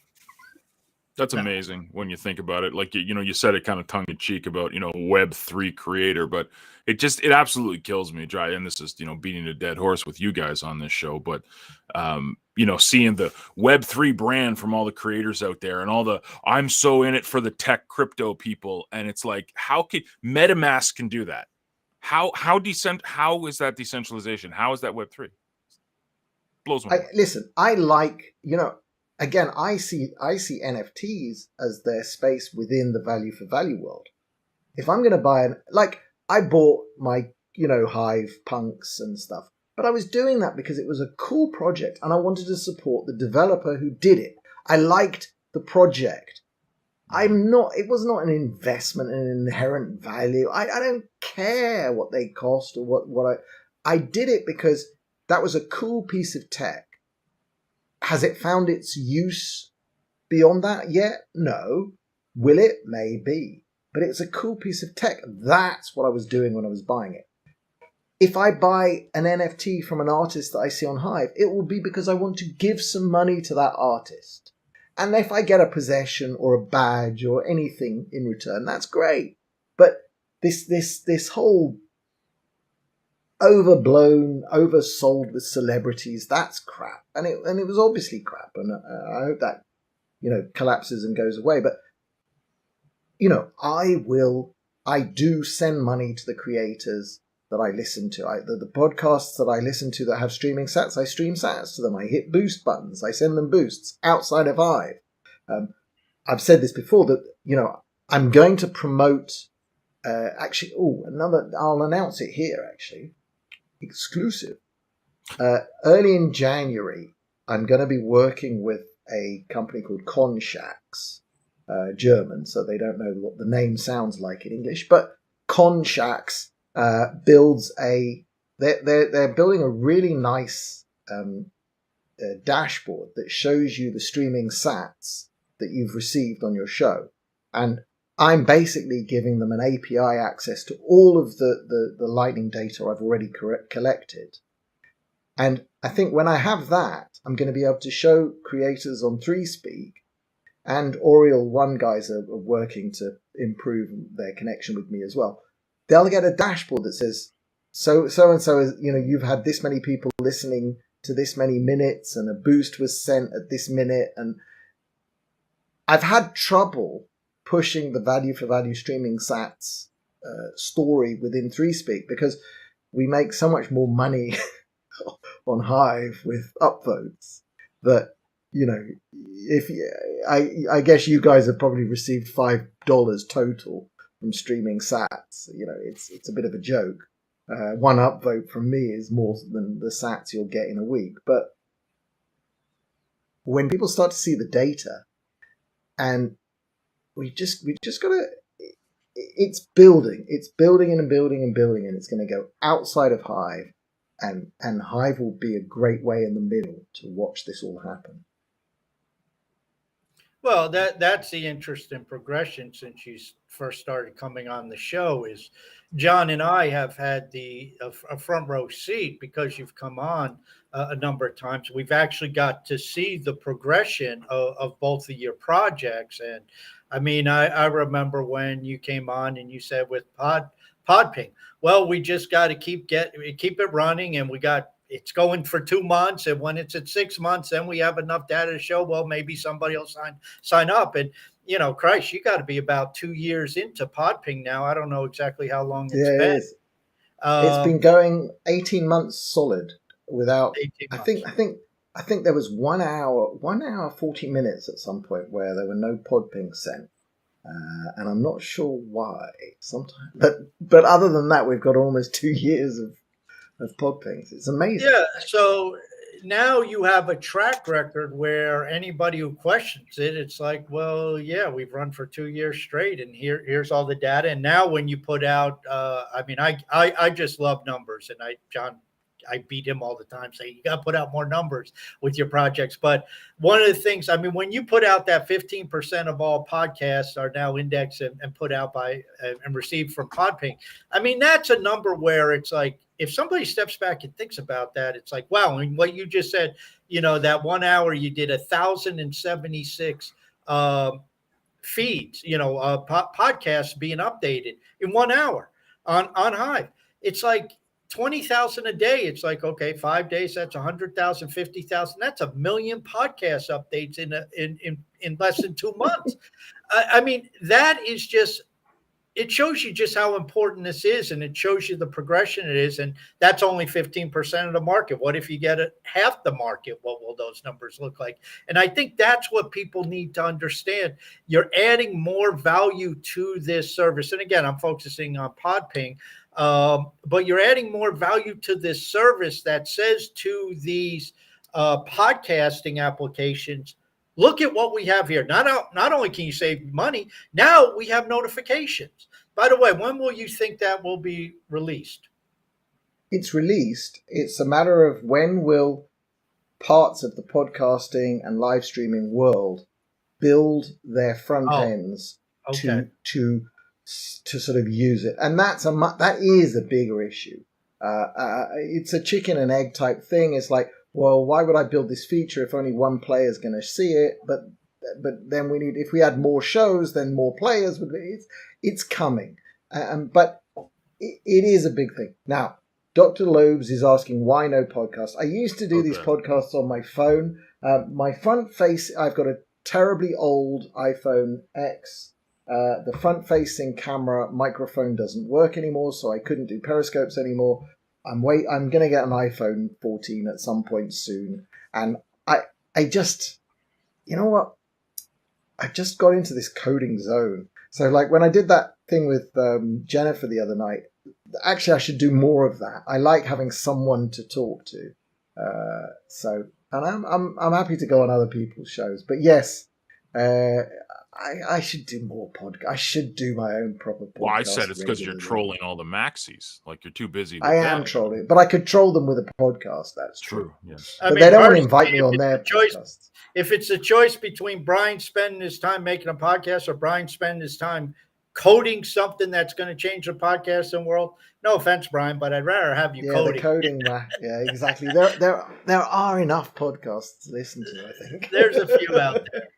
That's amazing when you think about it. Like, you know, you said it kind of tongue in cheek about, you know, Web3 creator, but it absolutely kills me, Dry. And this is, you know, beating a dead horse with you guys on this show, but, you know, seeing the Web3 brand from all the creators out there and all the, I'm so in it for the tech crypto people. And it's like, how can MetaMask can do that? How is that decentralization? How is that Web3? Blows my mind. Listen, I like, you know, again, I see NFTs as their space within the value for value world. If I'm going to buy I bought my, you know, Hive punks and stuff, but I was doing that because it was a cool project and I wanted to support the developer who did it. I liked the project. It was not an investment in an inherent value. I don't care what they cost or what I did it because that was a cool piece of tech. Has it found its use beyond that yet? No. Will it? Maybe. But it's a cool piece of tech. That's what I was doing when I was buying it. If I buy an NFT from an artist that I see on Hive, it will be because I want to give some money to that artist. And if I get a possession or a badge or anything in return, that's great. But this whole overblown, oversold with celebrities, that's crap. And it was obviously crap. And I hope that, collapses and goes away. But, I do send money to the creators that I listen to. The podcasts that I listen to that have streaming sats, I stream sats to them. I hit boost buttons. I send them boosts outside of Hive. I've said this before that, I'm going to promote, I'll announce it here, actually. Exclusive. Early in January, I'm going to be working with a company called Conshacks, German, so they don't know what the name sounds like in English, but Conshacks builds they're building a really nice dashboard that shows you the streaming sats that you've received on your show. And I'm basically giving them an API access to all of the Lightning data I've already collected. And I think when I have that, I'm going to be able to show creators on 3Speak, and Oriel One guys are working to improve their connection with me as well. They'll get a dashboard that says, so and so is, you've had this many people listening to this many minutes, and a boost was sent at this minute. And I've had trouble pushing the value for value streaming sats story within 3Speak because we make so much more money on Hive with upvotes that, I guess you guys have probably received $5 total from streaming sats. It's a bit of a joke. One upvote from me is more than the sats you'll get in a week. But when people start to see the data, and we just got to, it's building and building and building, and it's going to go outside of Hive, and Hive will be a great way in the middle to watch this all happen. Well, that's the interesting progression since you first started coming on the show. Is John and I have had a front row seat because you've come on a number of times. We've actually got to see the progression of both of your projects. And I mean, I remember when you came on and you said with Podping, well, we just got to keep it running, and it's going for 2 months. And when it's at 6 months, then we have enough data to show, well, maybe somebody will sign up. And, Christ, you got to be about 2 years into Podping now. I don't know exactly how long it's been. It's been going 18 months solid without, 18 months. I think there was 1 hour, 40 minutes at some point where there were no Podping sent. And I'm not sure why sometimes, but other than that, we've got almost 2 years of Podpings. It's amazing. Yeah. So now you have a track record where anybody who questions it, it's like, well, yeah, we've run for 2 years straight, and here's all the data. And now when you put out, I just love numbers, and I beat him all the time saying you got to put out more numbers with your projects. But one of the things, when you put out that 15% of all podcasts are now indexed and put out by and received from Podping, that's a number where it's like, if somebody steps back and thinks about that, it's like, wow. And what you just said, that 1 hour you did 1,076 feeds, podcasts being updated in 1 hour on Hive. It's like 20,000 a day. It's like, okay, 5 days, that's 100,000, 50,000. That's 1 million podcast updates in less than 2 months. That is just, it shows you just how important this is, and it shows you the progression it is. And that's only 15% of the market. What if you get half the market? What will those numbers look like? And I think that's what people need to understand. You're adding more value to this service. And again, I'm focusing on Podping, but you're adding more value to this service that says to these podcasting applications, look at what we have here. Not only can you save money, now we have notifications. By the way, when will you think that will be released? it's released, it's a matter of when will parts of the podcasting and live streaming world build their front ends to sort of use it, and that is a bigger issue. It's a chicken and egg type thing. It's like, well, why would I build this feature if only one player is going to see it? But then if we had more shows, then more players would. It's coming, but it is a big thing now. Dr. Lobes is asking why no podcast. I used to do these podcasts on my phone. My front face, I've got a terribly old iPhone X. The front-facing camera microphone doesn't work anymore, so I couldn't do periscopes anymore. I'm going to get an iPhone 14 at some point soon, and I just, you know what? I just got into this coding zone. So like when I did that thing with Jennifer the other night, actually I should do more of that. I like having someone to talk to. And I'm happy to go on other people's shows. But yes, I should do more podcasts. I should do my own proper podcast. Well, I said it's because you're trolling all the maxis. Like you're too busy. I am trolling, but I could troll them with a podcast. That's true. Yes, but they don't want to invite me on their podcasts. If it's a choice between Brian spending his time making a podcast or Brian spending his time coding something that's going to change the podcasting world, no offense, Brian, but I'd rather have you coding. The coding, yeah, exactly. There are enough podcasts to listen to, I think. There's a few out there.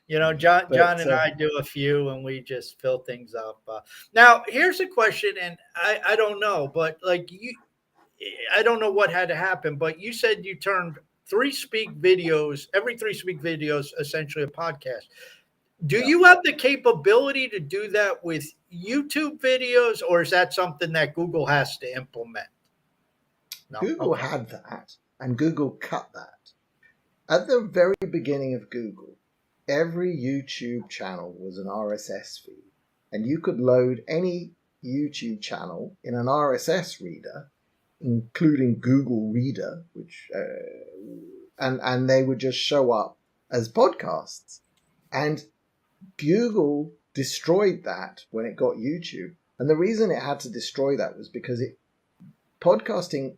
You know, John and I do a few, and we just fill things up. Now, here's a question, and I don't know, but like I don't know what had to happen, but you said you turned every 3 Speak videos, essentially a podcast. Do you have the capability to do that with YouTube videos, or is that something that Google has to implement? No? Google had that, and Google cut that. At the very beginning of Google, every YouTube channel was an RSS feed, and you could load any YouTube channel in an RSS reader, including Google Reader, which and they would just show up as podcasts. And Google destroyed that when it got YouTube, and the reason it had to destroy that was because podcasting,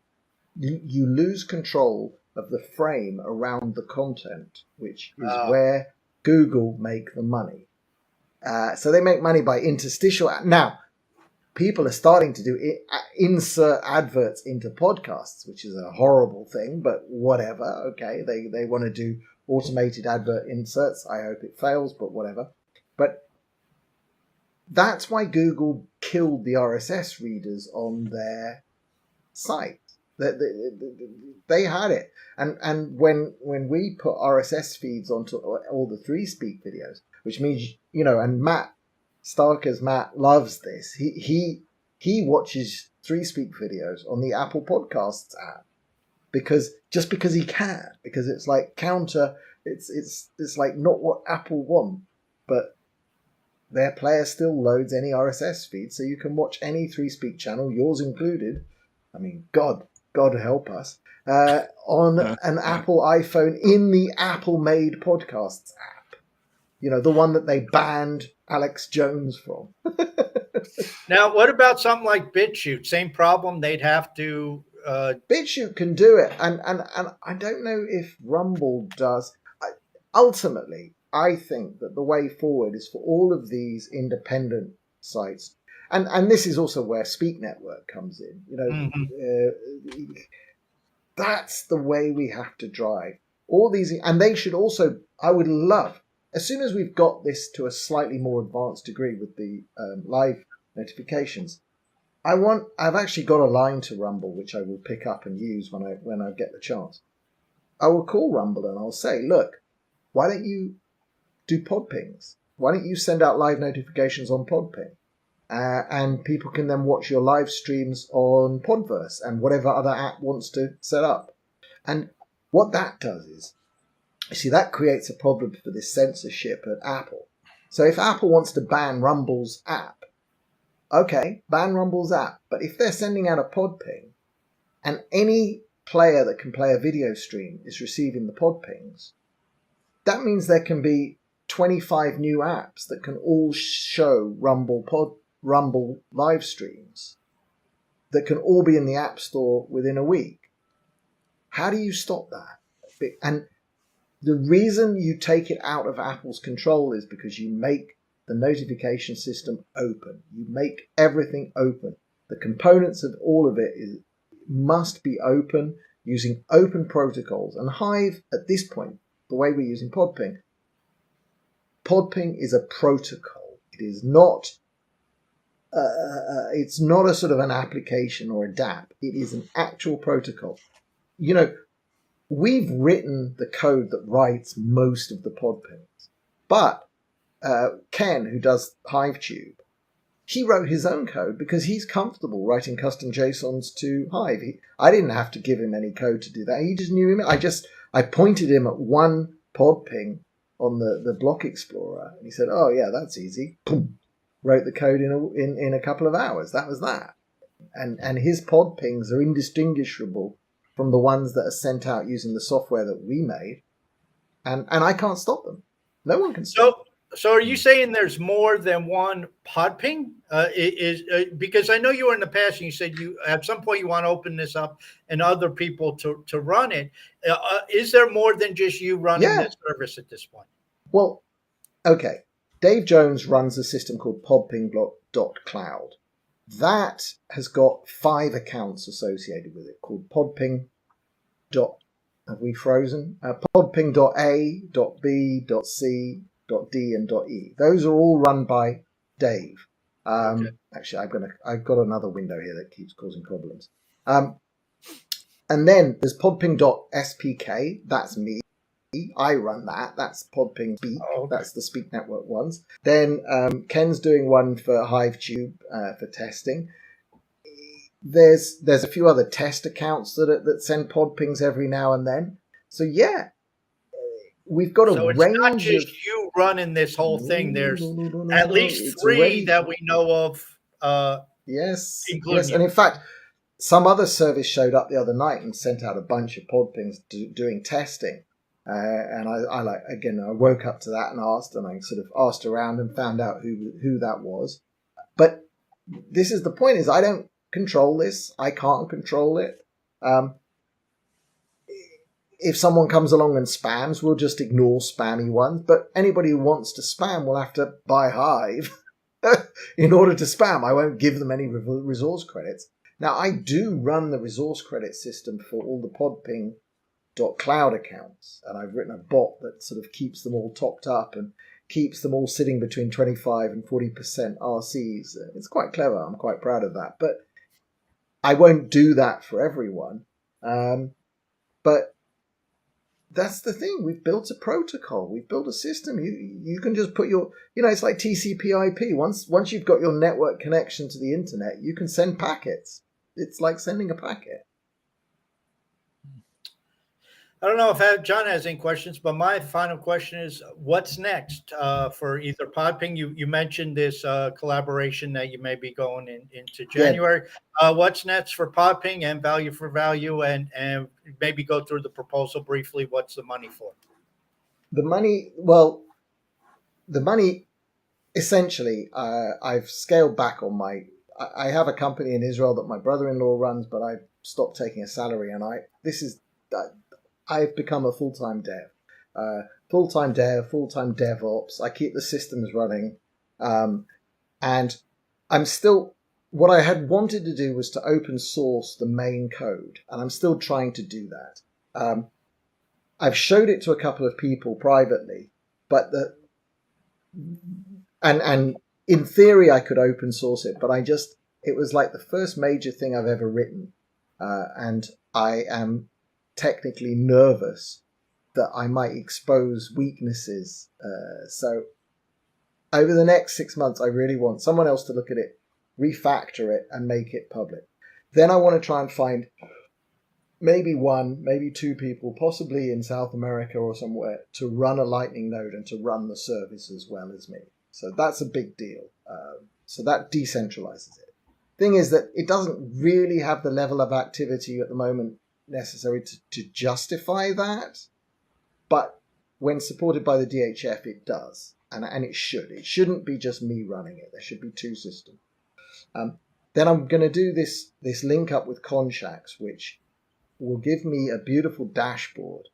you lose control of the frame around the content, which is where Google make the money. So they make money by interstitial. Now, people are starting to do insert adverts into podcasts, which is a horrible thing, but whatever. Okay, they want to do automated advert inserts. I hope it fails, but whatever. But that's why Google killed the RSS readers on their site. They had it, and when we put RSS feeds onto all the 3 Speak videos, which means, you know, and Matt loves this. He watches 3 Speak videos on the Apple Podcasts app because he can, because it's like it's like not what Apple want, but their player still loads any RSS feed, so you can watch any 3 Speak channel, yours included. I mean, God help us, on an Apple iPhone in the Apple-made Podcasts app. You know, the one that they banned Alex Jones from. Now, what about something like BitChute? Same problem. They'd have to. BitChute can do it, and I don't know if Rumble does. Ultimately, I think that the way forward is for all of these independent sites. And this is also where Speak Network comes in. You know, that's the way we have to drive. All these, and they should also, I would love, as soon as we've got this to a slightly more advanced degree with the live notifications, I've actually got a line to Rumble, which I will pick up and use when I get the chance. I will call Rumble and I'll say, look, why don't you do pod pings? Why don't you send out live notifications on Podping? And people can then watch your live streams on Podverse and whatever other app wants to set up. And what that does is, you see, that creates a problem for this censorship at Apple. So if Apple wants to ban Rumble's app, okay, ban Rumble's app. But if they're sending out a pod ping and any player that can play a video stream is receiving the pod pings, that means there can be 25 new apps that can all show Rumble live streams. that can all be in the App Store within a week. How do you stop that? And the reason you take it out of Apple's control is because you make the notification system open. You make everything open. The components of all of it must be open using open protocols. And Hive, at this point, the way we're using Podping is a protocol. It is not. It's not a sort of an application or a dApp. It is an actual protocol. You know, we've written the code that writes most of the Podpings, but Ken, who does HiveTube, he wrote his own code because he's comfortable writing custom JSONs to Hive. I didn't have to give him any code to do that. He just knew him. I pointed him at one Podping on the Block Explorer, and he said, "Oh yeah, that's easy." Boom. Wrote the code in a couple of hours. That was that. And his Podpings are indistinguishable from the ones that are sent out using the software that we made, and I can't stop them. No one can stop them. So are you saying there's more than one Podping? Because I know you were in the past and you said you at some point you want to open this up and other people to run it. Is there more than just you running this service at this point? Well, okay. Dave Jones runs a system called podping.cloud. That has got 5 accounts associated with it called podping. Have we frozen? Podping.a, .b, .c, .d, and .e. Those are all run by Dave. Okay. Actually, I've got another window here that keeps causing problems. And then there's podping.spk. That's me. I run that. That's Podping Speak. Oh, okay. That's the Speak Network ones. Then Ken's doing one for HiveTube for testing. There's a few other test accounts that send Podpings every now and then. So yeah, we've got a range. So it's not just you running this whole thing. There's at least 3 that we know of. Yes. And in fact, some other service showed up the other night and sent out a bunch of Podpings doing testing. And I woke up to that and I sort of asked around and found out who that was. But this is the point: is I don't control this. I can't control it. If someone comes along and spams, we'll just ignore spammy ones. But anybody who wants to spam will have to buy Hive in order to spam. I won't give them any resource credits. Now, I do run the resource credit system for all the Podping.cloud accounts, and I've written a bot that sort of keeps them all topped up and keeps them all sitting between 25 and 40% RCs. It's quite clever. I'm quite proud of that. But I won't do that for everyone. But that's the thing. We've built a protocol. We've built a system. You can just put your, it's like TCP/IP. Once you've got your network connection to the internet, you can send packets. It's like sending a packet. I don't know if John has any questions, but my final question is, what's next for either Podping? You mentioned this collaboration that you may be going into January. Yeah. What's next for Podping and Value for Value, and maybe go through the proposal briefly. What's the money for? The money, essentially, I've scaled back on I have a company in Israel that my brother-in-law runs, but I've stopped taking a salary, and I've become a full-time dev, full-time DevOps. I keep the systems running. And I'm still, what I had wanted to do was to open source the main code. And I'm still trying to do that. I've showed it to a couple of people privately, but and in theory I could open source it, but it was like the first major thing I've ever written. And I am technically nervous that I might expose weaknesses. So over the next 6 months, I really want someone else to look at it, refactor it, and make it public. Then I want to try and find maybe 1, maybe 2 people, possibly in South America or somewhere, to run a Lightning node and to run the service as well as me. So that's a big deal. So that decentralizes it. Thing is that it doesn't really have the level of activity at the moment necessary to justify that, but when supported by the DHF, it does, and it should. It shouldn't be just me running it. There should be 2 systems. then I'm going to do this link up with Conshacks, which will give me a beautiful dashboard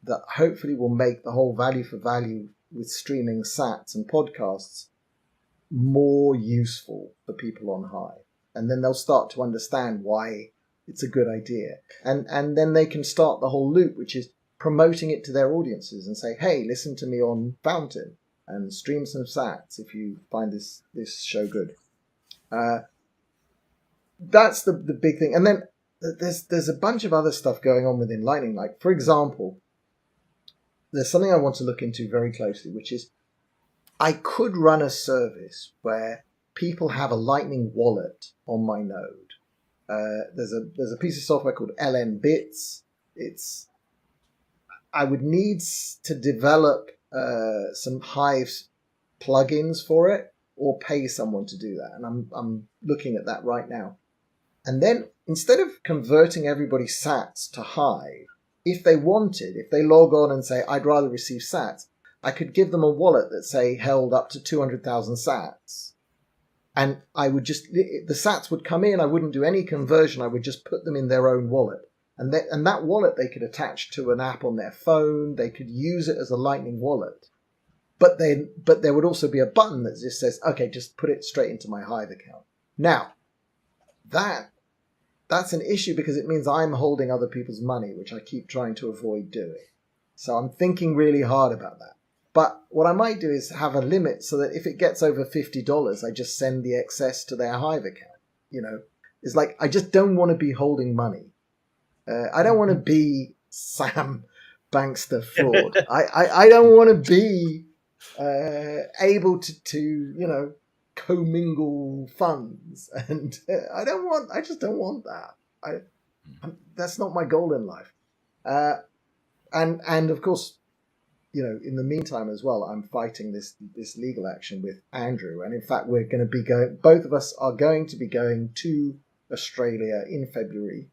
that hopefully will make the whole value for value with streaming sats and podcasts more useful for people on Hive. And then they'll start to understand why it's a good idea. And then they can start the whole loop, which is promoting it to their audiences and say, hey, listen to me on Fountain and stream some sats if you find this show good. That's the big thing. And then there's a bunch of other stuff going on within Lightning. Like, for example, there's something I want to look into very closely, which is I could run a service where people have a Lightning wallet on my node. There's a piece of software called LN Bits. I would need to develop some Hive plugins for it or pay someone to do that. And I'm looking at that right now. And then instead of converting everybody's sats to Hive, if they log on and say, I'd rather receive sats, I could give them a wallet that, say, held up to 200,000 sats. And I would the sats would come in, I wouldn't do any conversion, I would just put them in their own wallet. And that wallet they could attach to an app on their phone, they could use it as a Lightning wallet. But there would also be a button that just says, okay, just put it straight into my Hive account. Now, that's an issue because it means I'm holding other people's money, which I keep trying to avoid doing. So I'm thinking really hard about that. But what I might do is have a limit so that if it gets over $50, I just send the excess to their Hive account. It's like, I just don't want to be holding money. I don't want to be Sam Bankster Fraud. I don't want to be able to commingle funds, and I just don't want that. That's not my goal in life. And of course, in the meantime as well, I'm fighting this legal action with Andrew, and in fact, we're going to be both of us are going to be going to Australia in February,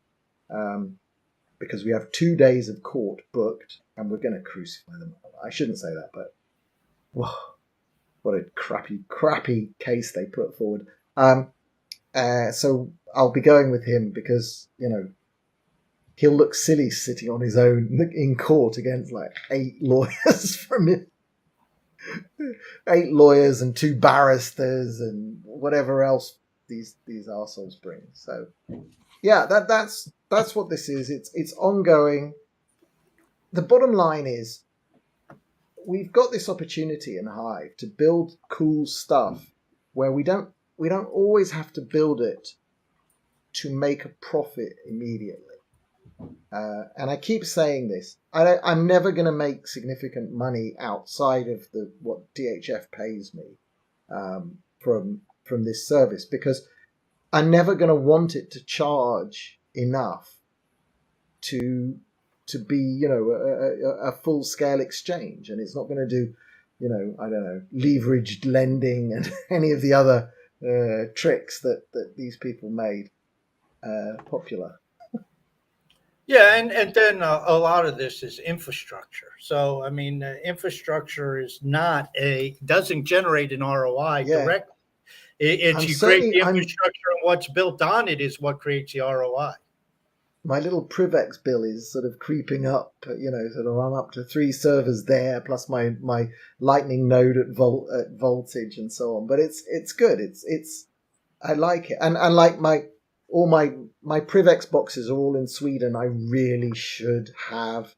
because we have 2 days of court booked, and we're going to crucify them. I shouldn't say that, but whoa. What a crappy case they put forward. So I'll be going with him because, he'll look silly sitting on his own in court against like 8 lawyers from it. 8 lawyers and 2 barristers and whatever else these arseholes bring. So yeah, that's what this is. It's ongoing. The bottom line is, we've got this opportunity in Hive to build cool stuff where we don't always have to build it to make a profit immediately. And I keep saying this. I'm never going to make significant money outside of what DHF pays me from this service, because I'm never going to want it to charge enough to be, a full-scale exchange. And it's not going to do, leveraged lending and any of the other tricks that these people made popular. Yeah, and then a lot of this is infrastructure. So, infrastructure is doesn't generate an ROI directly. You create the infrastructure, and what's built on it is what creates the ROI. My little Privex bill is sort of creeping up, I'm up to 3 servers there, plus my Lightning node at voltage and so on. But it's good. I like it. And like my Privex boxes are all in Sweden. I really should have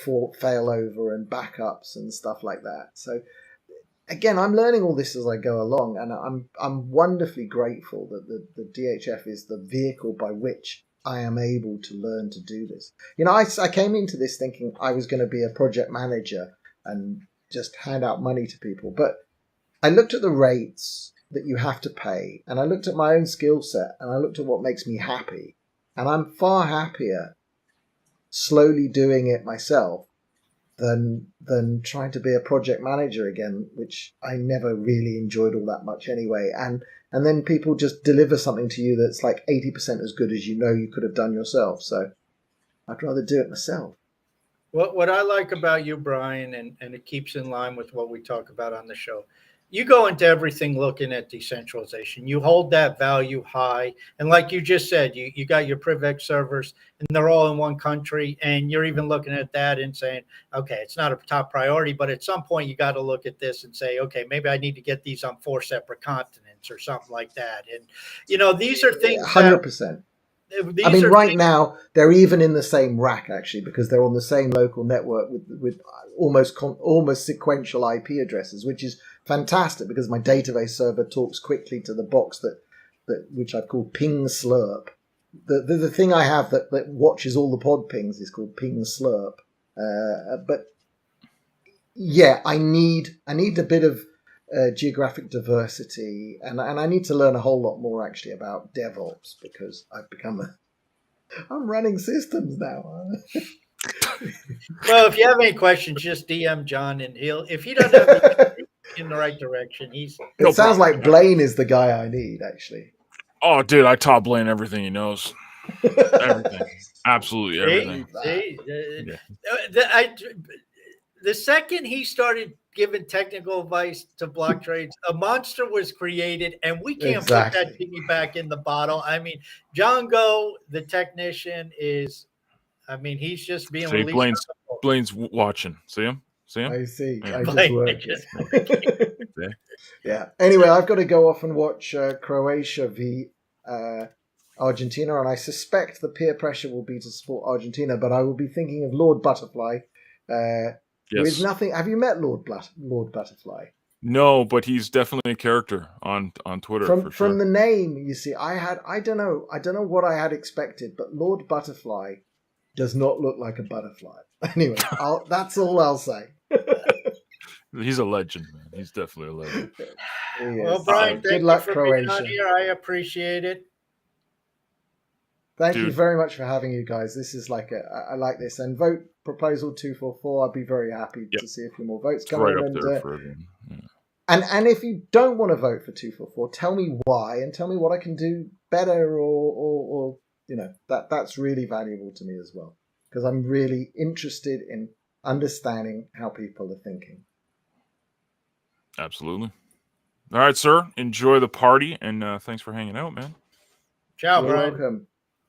failover and backups and stuff like that. So again, I'm learning all this as I go along, and I'm wonderfully grateful that the DHF is the vehicle by which I am able to learn to do this. I came into this thinking I was going to be a project manager and just hand out money to people. But I looked at the rates that you have to pay, and I looked at my own skill set, and I looked at what makes me happy. And I'm far happier slowly doing it myself than trying to be a project manager again, which I never really enjoyed all that much anyway. And then people just deliver something to you that's like 80% as good as you could have done yourself. So I'd rather do it myself. What I like about you, Brian, and it keeps in line with what we talk about on the show, you go into everything looking at decentralization. You hold that value high. And like you just said, you got your PrivX servers and they're all in one country. And you're even looking at that and saying, okay, it's not a top priority, but at some point you got to look at this and say, okay, maybe I need to get these on 4 separate continents or something like that. And, these are things 100%. I mean, right now they're even in the same rack actually, because they're on the same local network with almost sequential IP addresses, which is fantastic because my database server talks quickly to the box that which I've called Ping Slurp. The thing I have that watches all the pod pings is called Ping Slurp. But yeah, I need a bit of geographic diversity, and I need to learn a whole lot more actually about DevOps, because I've become I'm running systems now. Well, if you have any questions, just DM John, and if he doesn't have the in the right direction, he's. It sounds like Blaine is the guy I need actually. Oh, dude, I taught Blaine everything he knows. Everything, absolutely everything. The second he started giving technical advice to block trades, a monster was created, and we can't put that genie back in the bottle. I mean, John Go, the technician, he's just being released. Blaine's watching. See him? I see. Yeah. I just worked. Yeah. Anyway, I've got to go off and watch Croatia v Argentina, and I suspect the peer pressure will be to support Argentina, but I will be thinking of Lord Butterfly. With nothing. Have you met Lord Butterfly? No, but he's definitely a character on Twitter. From the name, you see, I don't know what I had expected, but Lord Butterfly does not look like a butterfly. Anyway, that's all I'll say. He's a legend, man. He's definitely a legend. Well, Brian, good luck, Croatia. Being on here. I appreciate it. Thank you very much for having you guys. This is I like this. And vote proposal 244. I'd be very happy to see a few more votes come in. And if you don't want to vote for 244, tell me why and tell me what I can do better, or that's really valuable to me as well, because I'm really interested in understanding how people are thinking. Absolutely. All right, sir. Enjoy the party, and thanks for hanging out, man. Ciao, You're Brian. welcome.